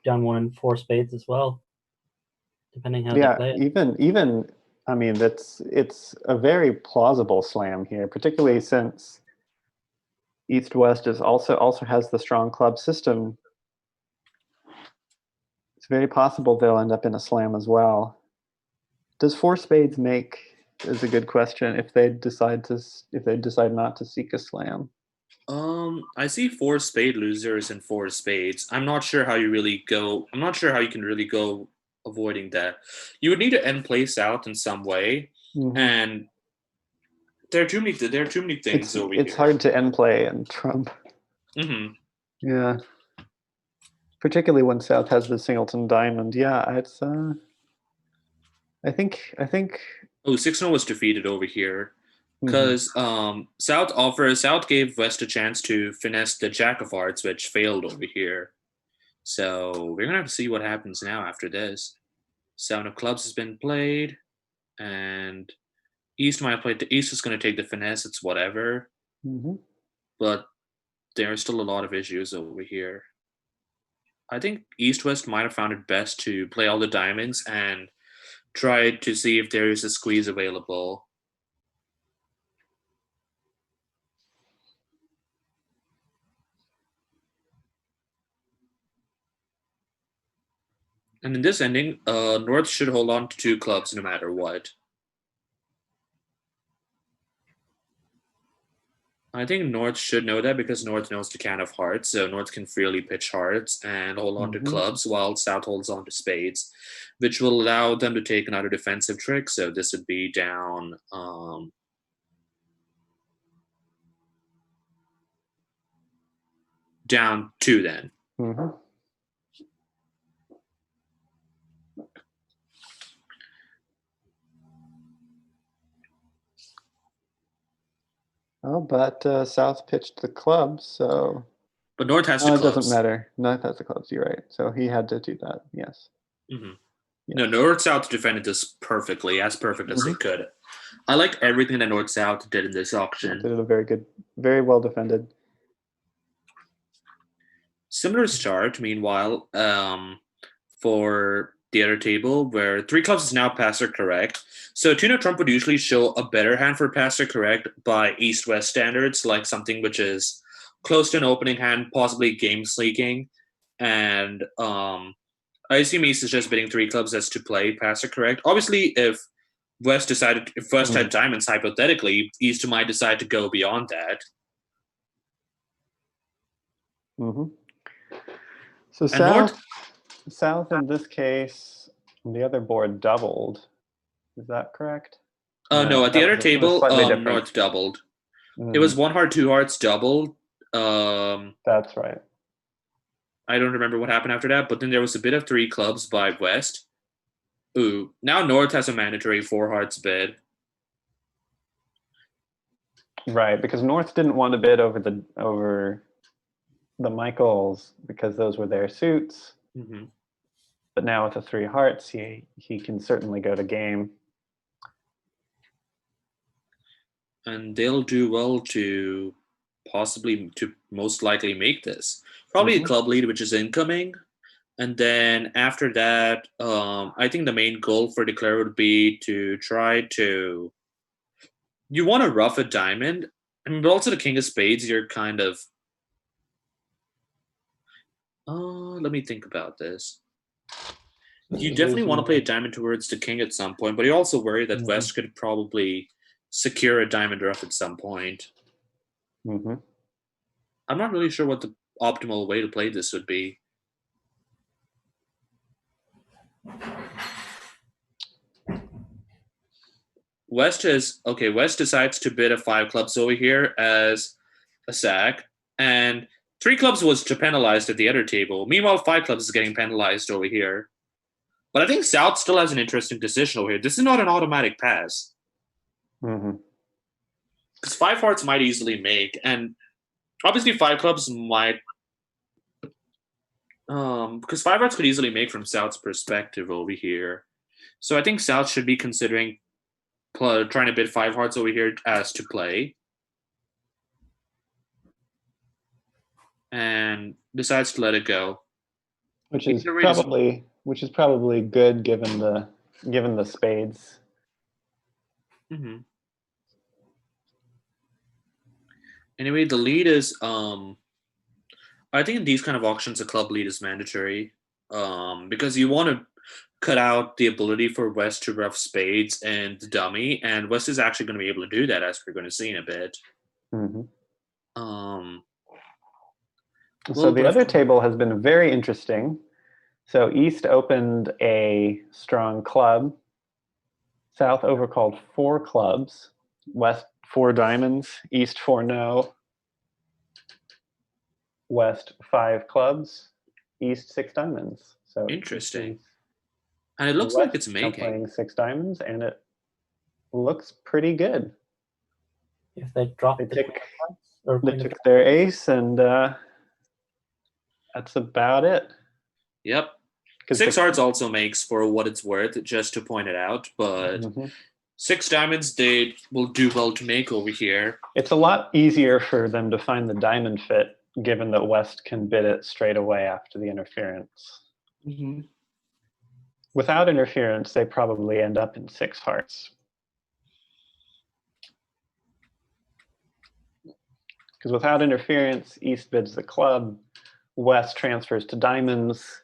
one in 4 spades as well, depending how they play it. even I mean, it's a very plausible slam here, particularly since East-West is also has the strong club system. It's very possible they'll end up in a slam as well. Does 4 spades make is a good question if they decide not to seek a slam. I see 4 spade losers and 4 spades. I'm not sure how you can really go avoiding that. You would need to end place out in some way, and there are too many things over here. It's hard to end play and trump. Yeah. Particularly when South has the singleton diamond. Yeah, it's I think Oh, 6-0 was defeated over here. Because South gave West a chance to finesse the Jack of Hearts, which failed over here. So we're gonna have to see what happens now after this. 7 of clubs has been played, and East might play. The East is gonna take the finesse. It's whatever. But there are still a lot of issues over here. I think East-West might have found it best to play all the diamonds and try to see if there is a squeeze available. And in this ending, North should hold on to 2 clubs no matter what. I think North should know that because North knows the can of hearts, so North can freely pitch hearts and hold on to clubs while South holds on to spades, which will allow them to take another defensive trick. So this would be down down 2 then. Oh, but South pitched the clubs, so. But North has the clubs. It doesn't matter. North has the clubs. You're right. So he had to do that. Yes. Yes. No, North-South defended this perfectly, as perfect as they could. I liked everything that North-South did in this auction. They did very well defended. Similar start, meanwhile, for the other table, where 3 clubs is now passer correct. So Tuna Trump would usually show a better hand for passer correct by East-West standards, like something which is close to an opening hand, possibly game sleeking. And I assume East is just bidding 3 clubs as to play passer correct. Obviously, if West had diamonds, hypothetically, East might decide to go beyond that. Mm-hmm. So And south in this case, the other board doubled. Is that correct? No, at the other it was table, slightly different. North doubled. Mm-hmm. It was 1 heart, 2 hearts doubled. That's right. I don't remember what happened after that, but then there was a bit of 3 clubs by West. Ooh, now North has a mandatory 4 hearts bid. Right, because North didn't want to bid over the Michaels because those were their suits. Mm-hmm. But now with the 3 hearts, he can certainly go to game. And they'll do well to most likely make this. Probably a club lead, which is incoming. And then after that, I think the main goal for Declare would be to try to... You want to rough a diamond. I mean, but also the King of Spades, you're kind of... let me think about this. You definitely want to play a diamond towards the King at some point, but you also worry that West could probably secure a diamond rough at some point. Mm-hmm. I'm not really sure what the optimal way to play this would be. West decides to bid a 5 clubs over here as a sack, and 3 clubs was penalized at the other table. Meanwhile, 5 clubs is getting penalized over here. But I think South still has an interesting decision over here. This is not an automatic pass. Mm-hmm. Because 5 hearts might easily make, and obviously 5 clubs might... because 5 hearts could easily make from South's perspective over here. So I think South should be considering trying to bid 5 hearts over here as to play. And decides to let it go. Which is probably good given the spades. Mm-hmm. Anyway, the lead is I think in these kind of auctions a club lead is mandatory. Because you want to cut out the ability for West to rough spades and the dummy, and West is actually going to be able to do that, as we're going to see in a bit. Mm-hmm. So the other table has been very interesting. So East opened a strong club. South overcalled 4 clubs. West 4 diamonds. East 4 no. West 5 clubs. East 6 diamonds. So interesting. And it looks like it's making. Playing 6 diamonds, and it looks pretty good. If they drop they took their ace, and that's about it. Yep. 6 hearts also makes for what it's worth, just to point it out. But 6 diamonds, they will do well to make over here. It's a lot easier for them to find the diamond fit, given that West can bid it straight away after the interference. Mm-hmm. Without interference, they probably end up in 6 hearts. Because without interference, East bids the club, West transfers to diamonds,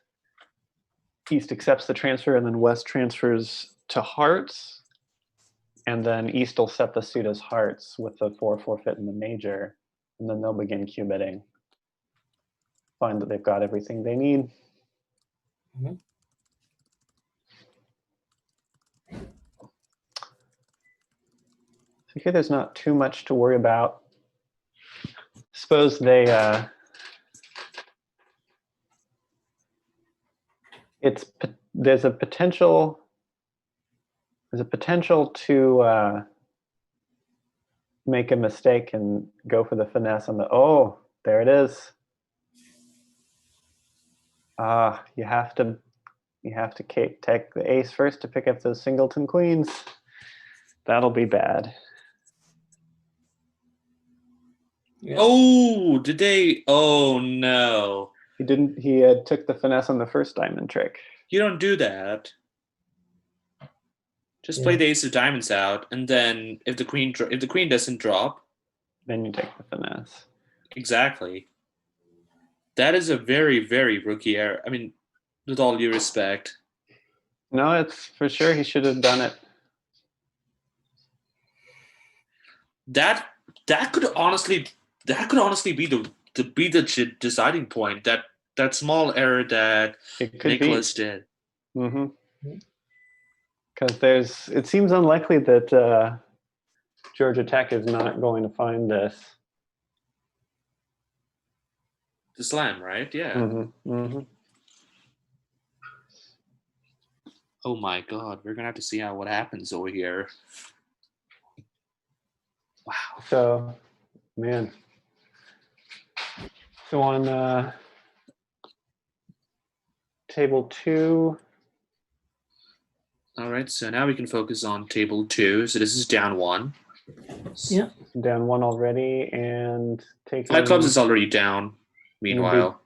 East accepts the transfer, and then West transfers to hearts, and then East will set the suit as hearts with the 4 forfeit in the major, and then they'll begin cue bidding. Find that they've got everything they need. Mm-hmm. So here there's not too much to worry about. Suppose they there's a potential to make a mistake and go for the finesse on the there it is. You have to take the ace first to pick up those singleton queens. That'll be bad. Yeah. Oh, did they? Oh no. He didn't. He took the finesse on the first diamond trick. You don't do that. Just play the ace of diamonds out, and then if the queen doesn't drop, then you take the finesse. Exactly. That is a very, very rookie error. I mean, with all due respect. No, it's for sure he should have done it. That could honestly be the be the deciding point. That small error that Nicholas did. Mm-hmm. Because it seems unlikely that Georgia Tech is not going to find this. The slam, right? Yeah. Mm-hmm. Mm-hmm. Oh my God, we're gonna have to see what happens over here. Wow. So, man. So on table 2. All right, so now we can focus on table 2. So this is down 1. Yeah. Down 1 already, and taking 5 clubs is already down. Meanwhile,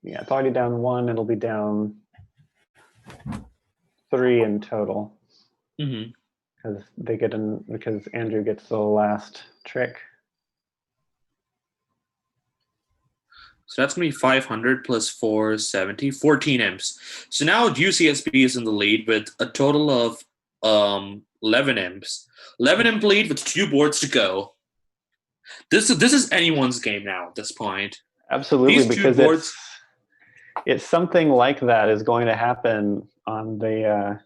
it's already down 1. It'll be down 3 in total. Mm-hmm. Because Andrew gets the last trick. So that's going to be 500 plus 470, 14 imps. So now UCSB is in the lead with a total of 11 imps. 11 imp lead with 2 boards to go. This is anyone's game now at this point. Absolutely, because it's something like that is going to happen on the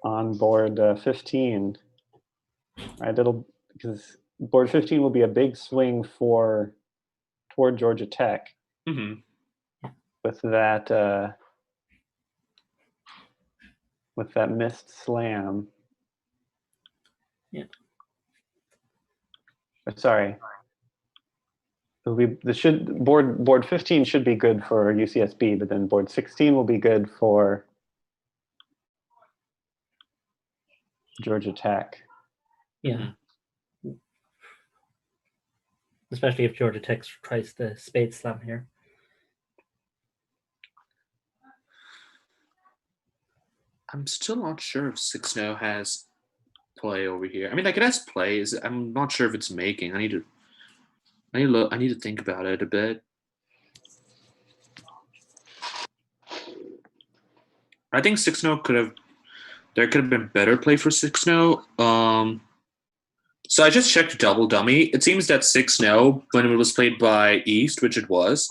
on board 15. Right, because board 15 will be a big swing toward Georgia Tech. Mm-hmm. With that missed slam. Yeah. Sorry. Board 15 should be good for UCSB, but then board 16 will be good for Georgia Tech. Yeah. Mm-hmm. Especially if Georgia Tech tries the spade slam here. I'm still not sure if 6-0 has play over here. I mean, like it has play. I'm not sure if it's making. I need to think about it a bit. I think 6-0 there could have been better play for 6-0. So I just checked double dummy. It seems that 6-0, when it was played by East, which it was,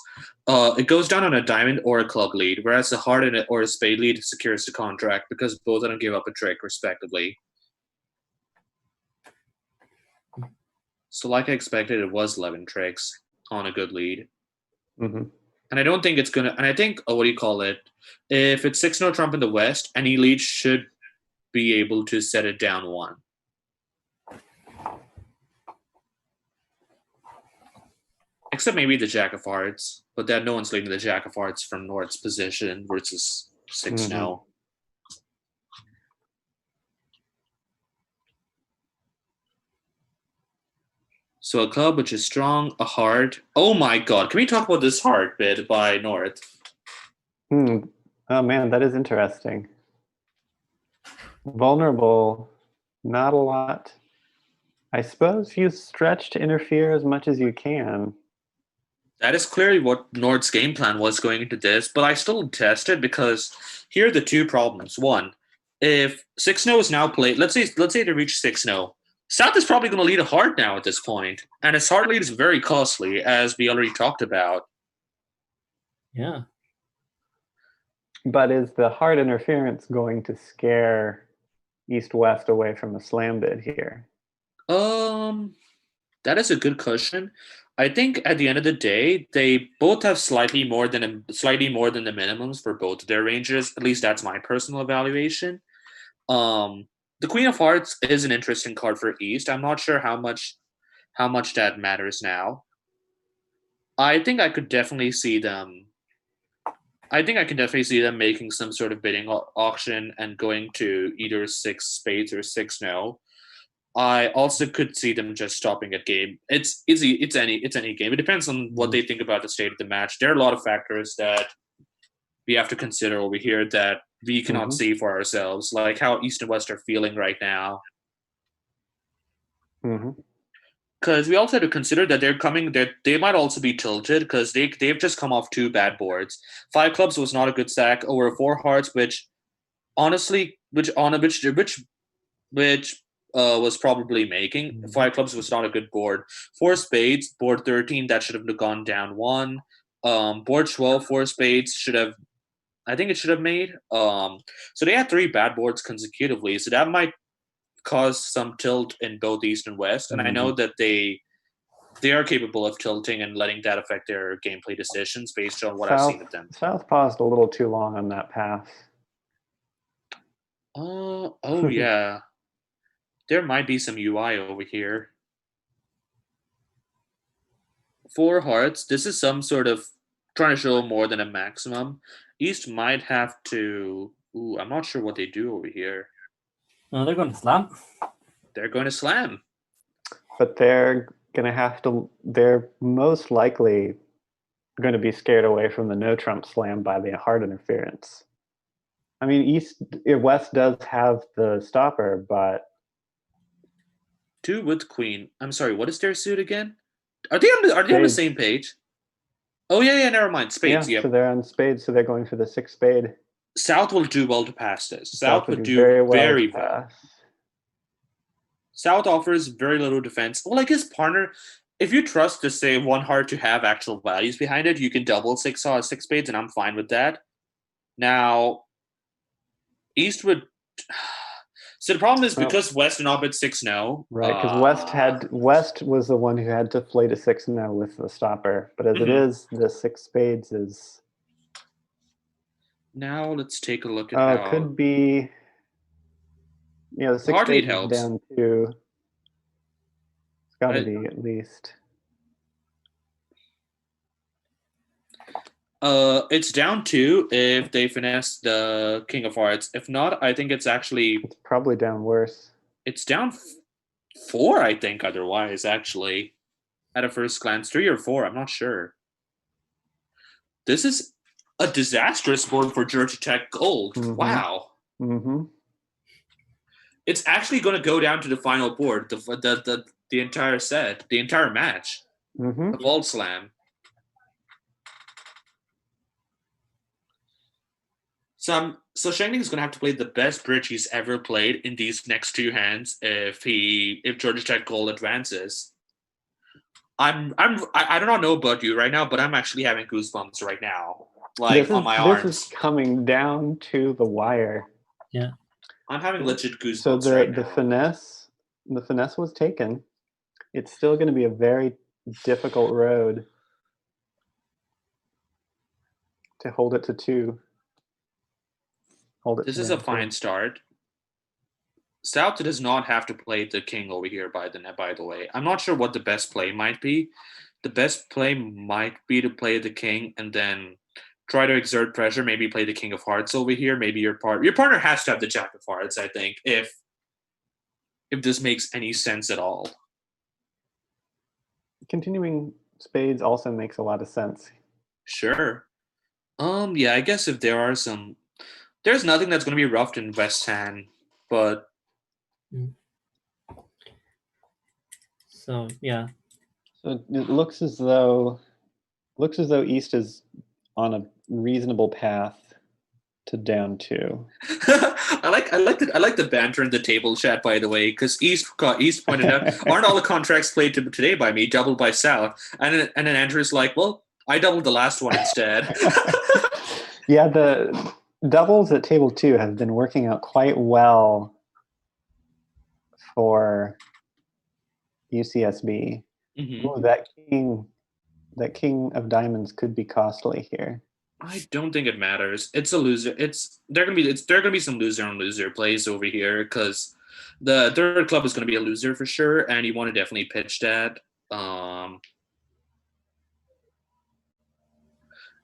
it goes down on a diamond or a club lead, whereas a heart or a spade lead secures the contract because both of them give up a trick, respectively. So like I expected, it was 11 tricks on a good lead. Mm-hmm. And I don't think it's going to – and I think, what do you call it? If it's 6-0 Trump in the West, any lead should be able to set it down 1. Except maybe the Jack of Hearts, but then no one's leading the Jack of Hearts from North's position versus 6-0. Mm-hmm. So a club which is strong, a heart. Oh my God! Can we talk about this heart bid by North? Oh man, that is interesting. Vulnerable, not a lot. I suppose you stretch to interfere as much as you can. That is clearly what Nord's game plan was going into this, but I still test it because here are the 2 problems. 1, if 6-0 is now played, let's say they reach 6-0. South is probably going to lead a heart now at this point, and his heart lead is very costly, as we already talked about. Yeah. But is the heart interference going to scare East-West away from the slam bid here? That is a good question. I think at the end of the day, they both have slightly more than the minimums for both of their ranges. At least that's my personal evaluation. The Queen of Hearts is an interesting card for East. I'm not sure how much that matters now. I think I could definitely see them. Making some sort of bidding auction and going to either 6 spades or 6-0. I also could see them just stopping at game. It's any game. It depends on what they think about the state of the match. There are a lot of factors that we have to consider over here that we cannot see for ourselves, like how East and West are feeling right now. Because we also have to consider that they might also be tilted because they've just come off 2 bad boards. 5 clubs was not a good stack over 4 hearts, which honestly, was probably making. 5 clubs was not a good board. 4 spades, board 13, that should have gone down 1. Board 12, 4 spades should have, I think it should have made. So they had 3 bad boards consecutively, so that might cause some tilt in both East and West. And I know that they are capable of tilting and letting that affect their gameplay decisions based on what I've seen of them. South paused a little too long on that path. Oh yeah. There might be some UI over here. 4 hearts. This is some sort of trying to show more than a maximum. East might have to... Ooh, I'm not sure what they do over here. No, they're going to slam. They're going to slam. But they're going to have to... They're most likely going to be scared away from the no trump slam by the heart interference. I mean, West does have the stopper, but... 2 with queen. I'm sorry, what is their suit again? Are they on the same page? Oh, yeah, never mind. Spades, yeah. So they're on spades, so they're going for the 6 spade. South will do well to pass this. South would do very well. South offers very little defense. Well, I guess partner, if you trust to say 1 heart to have actual values behind it, you can double 6 spades, and I'm fine with that. Now, East would... So the problem is because West and Orbit 6-0. Right, because West was the one who had to play to 6-0 with the stopper. But as it is, the 6 spades is... Now let's take a look at how... it could be... Yeah, the 6 spades is down 2. It's got to be at least... It's down 2 if they finesse the King of Hearts. If not, I think it's actually... It's probably down worse. It's down 4, I think, otherwise, actually. At a first glance. 3 or 4, I'm not sure. This is a disastrous board for Georgia Tech Gold. Wow. It's actually going to go down to the final board, the entire set, the entire match. The Vault Slam. So Shengling is going to have to play the best bridge he's ever played in these next 2 hands if Georgia Tech Gold advances. I do not know about you right now, but I'm actually having goosebumps right now, on my arms. This is coming down to the wire. Yeah, I'm having legit goosebumps. So the finesse was taken. It's still going to be a very difficult road to hold it to 2. This is a fine start. South does not have to play the king over here, by the way. I'm not sure what the best play might be. The best play might be to play the king and then try to exert pressure, maybe play the king of hearts over here. Maybe your partner has to have the jack of hearts, I think, if this makes any sense at all. Continuing spades also makes a lot of sense. Sure. Yeah, I guess if there are some... There's nothing that's going to be roughed in West hand, but... So, yeah. So it looks as though East is on a reasonable path to down 2. I like the banter in the table chat, by the way, because East pointed out, aren't all the contracts played today by me doubled by South? And then Andrew's like, well, I doubled the last one instead. Yeah, the doubles at table 2 have been working out quite well for UCSB. Ooh, that king of diamonds could be costly here. I don't think it matters. It's a loser. There gonna be some loser on loser plays over here because the third club is gonna be a loser for sure, and you want to definitely pitch that.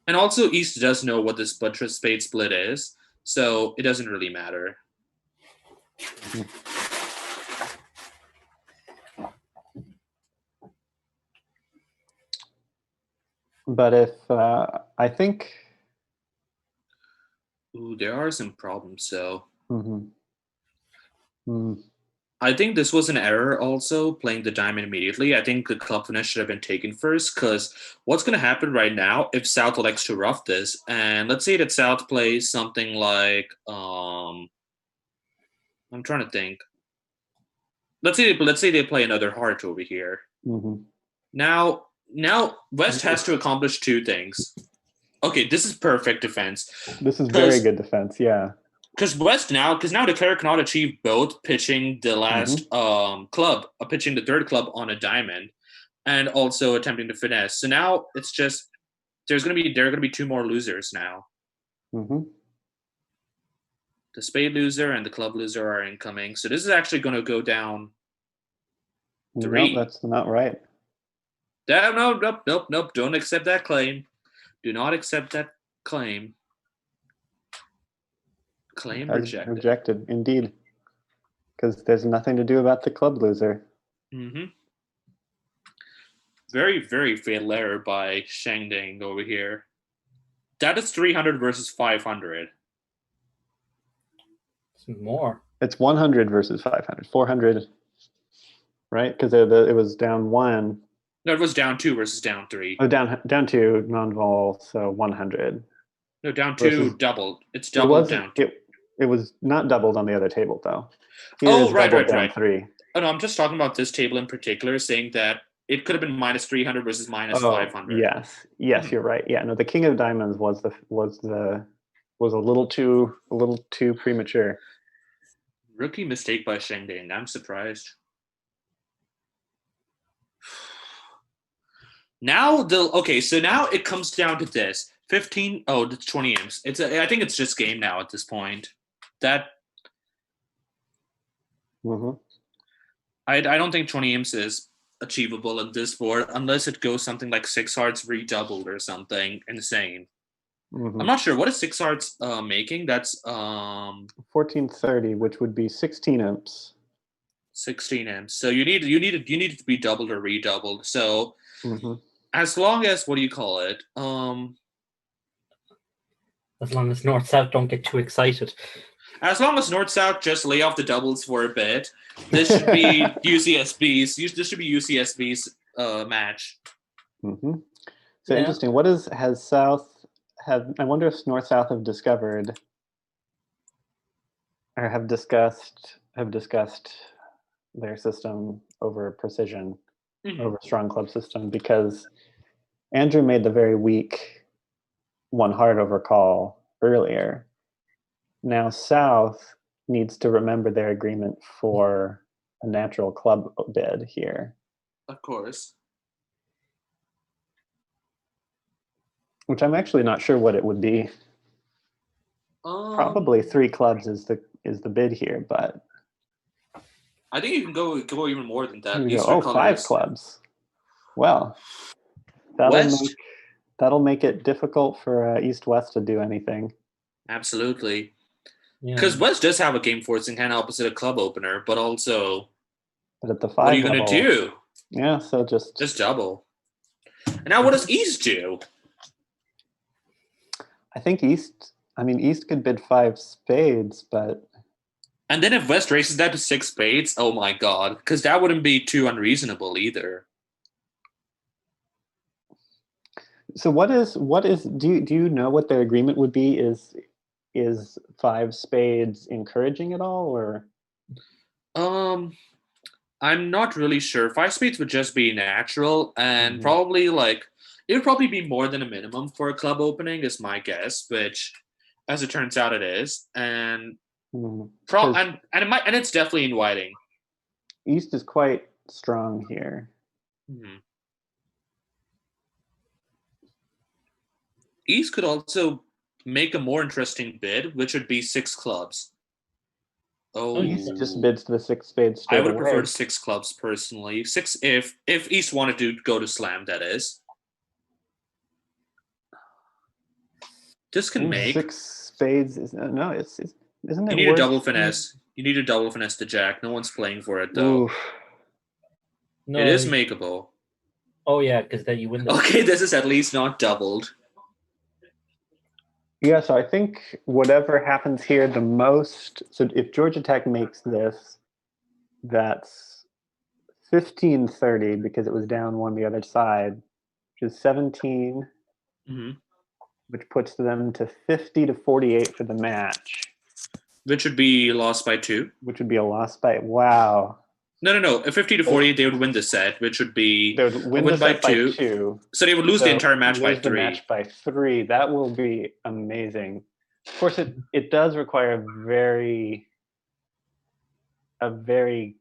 And also, East does know what this buttress spade split is, so it doesn't really matter. But if I think... Ooh, there are some problems, so... I think this was an error also, playing the diamond immediately. I think the club finish should have been taken first, because what's going to happen right now if South elects to rough this, and let's say that South plays something like, I'm trying to think. let's say they play another heart over here. Mm-hmm. Now West has to accomplish two things. Okay, this is perfect defense. This is very good defense, yeah. Because now the player cannot achieve both pitching the last club, pitching the third club on a diamond, and also attempting to finesse. So now it's just there are going to be two more losers now. Mm-hmm. The spade loser and the club loser are incoming. So this is actually going to go down 3. No, that's not right. Nope. Don't accept that claim. Do not accept that claim. Claim rejected. Rejected, indeed. Because there's nothing to do about the club loser. Mm-hmm. Very, very fatal error by Shangding over here. That is 300 versus 500. It's more. It's 100 versus 500. 400, right? Because it was down 1. No, it was down 2 versus down 3. Oh, down 2, non-vol, so 100. No, down 2 doubled. It's doubled down 2. It was not doubled on the other table, though. Right. 3. Oh, no, I'm just talking about this table in particular, saying that it could have been minus 300 versus minus 500. Yes, you're right. Yeah, no, the King of Diamonds was a little too premature. Rookie mistake by Shangding. I'm surprised. Now so now it comes down to this 15. Oh, it's 20 imps. I think it's just game now at this point. That. Mm-hmm. I don't think 20 imps is achievable at this board unless it goes something like 6 hearts redoubled or something insane. Mm-hmm. I'm not sure what is 6 hearts making. That's 1430, which would be 16 imps. 16 imps. So you need it to be doubled or redoubled. So as long as what do you call it? As long as North-South don't get too excited. As long as North-South just lay off the doubles for a bit, this should be UCSB's. This should be UCSB's match. Mm-hmm. So interesting. What has South have? I wonder if North-South have discovered or have discussed their system over precision, over strong club system, because Andrew made the very weak 1 heart over call earlier. Now South needs to remember their agreement for a natural club bid here. Of course. Which I'm actually not sure what it would be. Probably 3 clubs is the bid here, but I think you can go even more than that. 5 clubs. Well, that'll make it difficult for East-West to do anything. Absolutely. Because West does have a game forcing hand opposite a club opener, but also at the 5 what are you going to do? Yeah, so just double. And now what does East do? I think East could bid 5 spades, but and then if West races that to 6 spades, oh my god, because that wouldn't be too unreasonable either. So what is do you know what their agreement would be? Is 5 spades encouraging at all, or I'm not really sure. 5 spades would just be natural, and probably it would probably be more than a minimum for a club opening, is my guess, which as it turns out it is. And and it's definitely inviting. East is quite strong here. East could also make a more interesting bid, which would be 6 clubs. Oh, East just bids the 6 spades straight I would away. prefer 6 clubs personally. 6 if East wanted to go to slam, that is. This can make 6 spades is isn't it? You need a double finesse. You need a double finesse to jack. No one's playing for it though. No, it is makeable. Oh yeah, because then you win. Okay, this is at least not doubled. Yeah, so I think whatever happens here, the most. So if Georgia Tech makes this, that's 1530 because it was down 1 the other side, which is 17, which puts them to 50 to 48 for the match. Which would be lost by 2. Which would be a loss by, wow. No. If 50 to 48, they would win the set, which would be They would win the set by two. So they would lose the entire match by lose the 3. match by 3. That will be amazing. Of course, it does require a very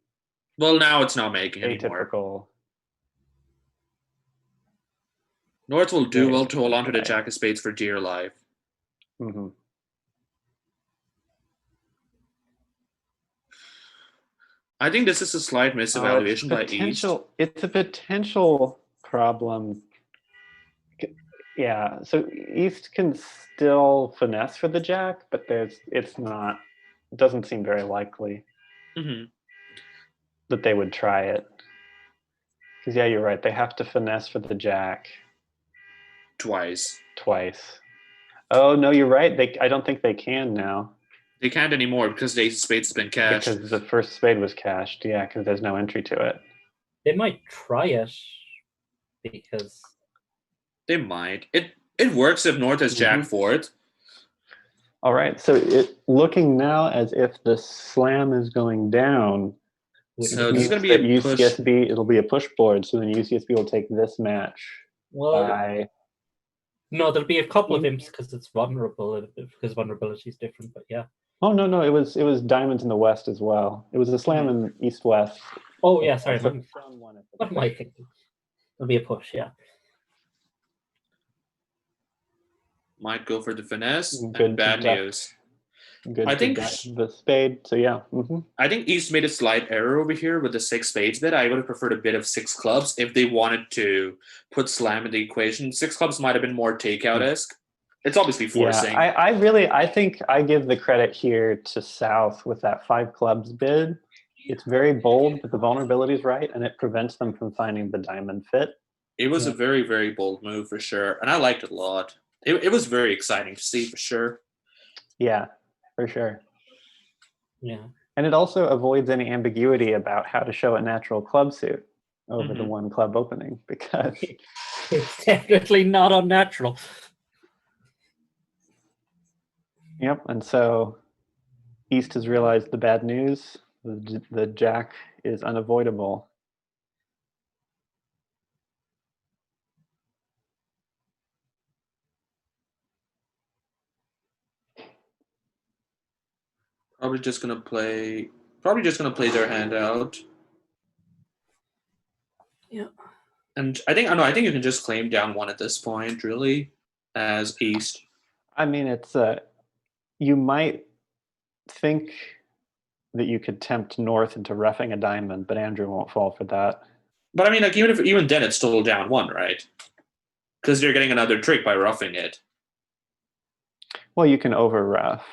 well, now it's not making anymore. atypical. North will do well to hold on to the Jack of Spades for dear life. Mm-hmm. I think this is a slight misevaluation by East. It's a potential problem. Yeah, so East can still finesse for the Jack, but it doesn't seem very likely that they would try it. Because yeah, you're right. They have to finesse for the Jack. Twice. Oh no, you're right. I don't think they can now. They can't anymore because the Ace of Spades has been cashed. Because the first spade was cashed, yeah, because there's no entry to it. They might try it because they might. It works if North has Jack fourth. All right, so looking now as if the slam is going down. So this is going to be a UCSB. It'll be a push board. So then UCSB will take this match. Well, no, there'll be a couple of imps because it's vulnerable. Because vulnerability is different, but yeah. Oh no! It was diamonds in the west as well. It was a slam in east-west. Oh yeah, sorry. What am I thinking? It'll be a push, yeah. Might go for the finesse. And bad news. Good. I think the spade. So yeah. I think East made a slight error over here with the 6 spades bit. I would have preferred a bit of 6 clubs if they wanted to put slam in the equation. 6 clubs might have been more takeout-esque. It's obviously forcing. Yeah, I think I give the credit here to South with that 5 clubs bid. It's very bold, but the vulnerability is right, and it prevents them from finding the diamond fit. It was a very, very bold move for sure, and I liked it a lot. It was very exciting to see for sure. Yeah, for sure. Yeah. And it also avoids any ambiguity about how to show a natural club suit over the 1 club opening, because it's definitely not unnatural. Yep, and so East has realized the bad news. The Jack is unavoidable. Probably just gonna play their hand out. Yeah. And I think you can just claim down 1 at this point, really, as East. I mean, it's you might think that you could tempt North into roughing a diamond, but Andrew won't fall for that. But I mean, like even then, it's still down 1, right? Because you're getting another trick by roughing it. Well, you can over rough.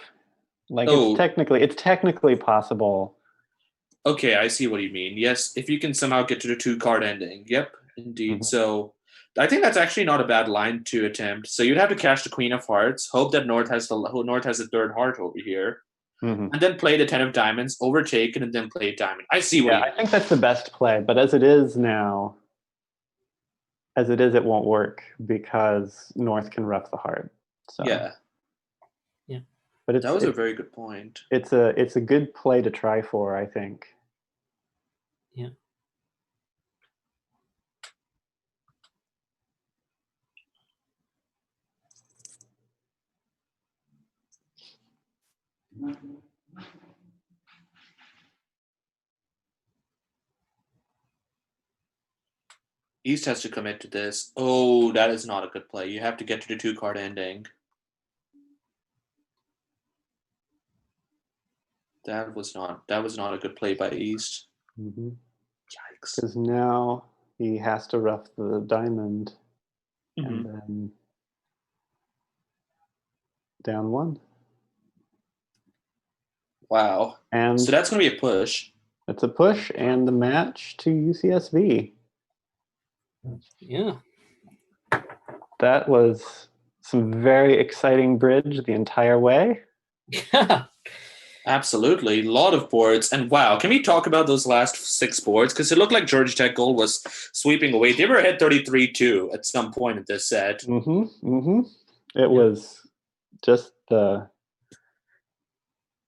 Like it's technically possible. Okay, I see what you mean. Yes, if you can somehow get to the 2-card ending. Yep, indeed. So I think that's actually not a bad line to attempt. So you'd have to cash the Queen of Hearts, hope that North has the 3rd heart over here, and then play the 10 of diamonds, overtake it, and then play diamond. I see what you mean. I think that's the best play. But as it is now, it won't work because North can rough the heart. So. Yeah. But that was a very good point. It's a good play to try for, I think. Yeah. East has to commit to this. Oh, that is not a good play. You have to get to the 2-card ending. That was not a good play by East. Yikes. Because now he has to rough the diamond and then down 1. Wow. And so that's going to be a push. It's a push and the match to UCSB. Yeah. That was some very exciting bridge the entire way. Yeah. Absolutely. A lot of boards. And wow, can we talk about those last 6 boards? Because it looked like Georgia Tech Gold was sweeping away. They were ahead 33-2 at some point in this set. It was just the...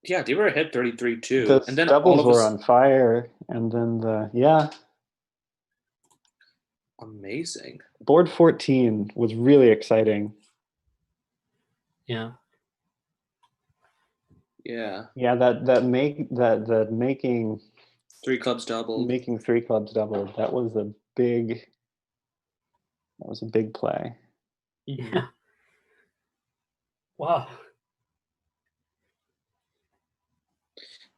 Yeah, they were ahead 33-2. And then doubles were on fire. And then amazing. Board 14 was really exciting. Yeah. Yeah. Yeah, that making 3 clubs doubled. Making 3 clubs doubled. That was a big play. Yeah. Wow.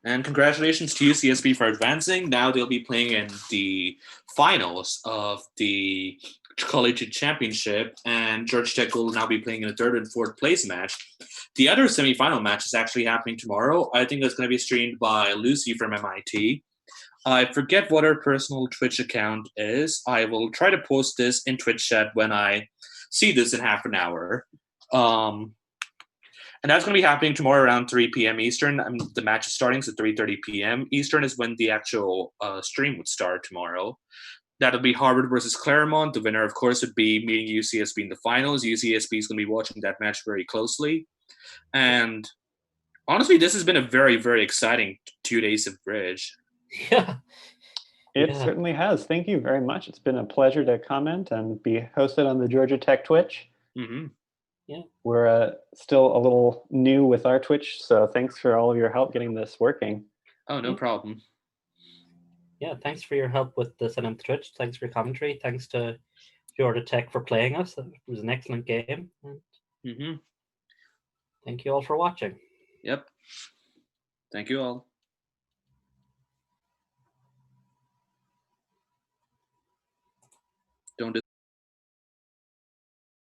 And congratulations to UCSB for advancing. Now they'll be playing in the finals of the collegiate championship, and Georgia Tech will now be playing in a 3rd and 4th place match. The other semifinal match is actually happening tomorrow. I think it's going to be streamed by Lucy from MIT. I forget what her personal Twitch account is. I will try to post this in Twitch chat when I see this in half an hour. And that's going to be happening tomorrow around 3 p.m. Eastern. The match is starting, so 3:30 p.m. Eastern is when the actual stream would start tomorrow. That'll be Harvard versus Claremont. The winner, of course, would be meeting UCSB in the finals. UCSB is going to be watching that match very closely. And honestly, this has been a very, very exciting 2 days of Bridge. Yeah. It certainly has. Thank you very much. It's been a pleasure to comment and be hosted on the Georgia Tech Twitch. Mm-hmm. Yeah. We're still a little new with our Twitch, so thanks for all of your help getting this working. Oh, no problem. Yeah, thanks for your help with the setup Twitch. Thanks for your commentary. Thanks to Georgia Tech for playing us. It was an excellent game. Mm-hmm. Thank you all for watching. Yep. Thank you all.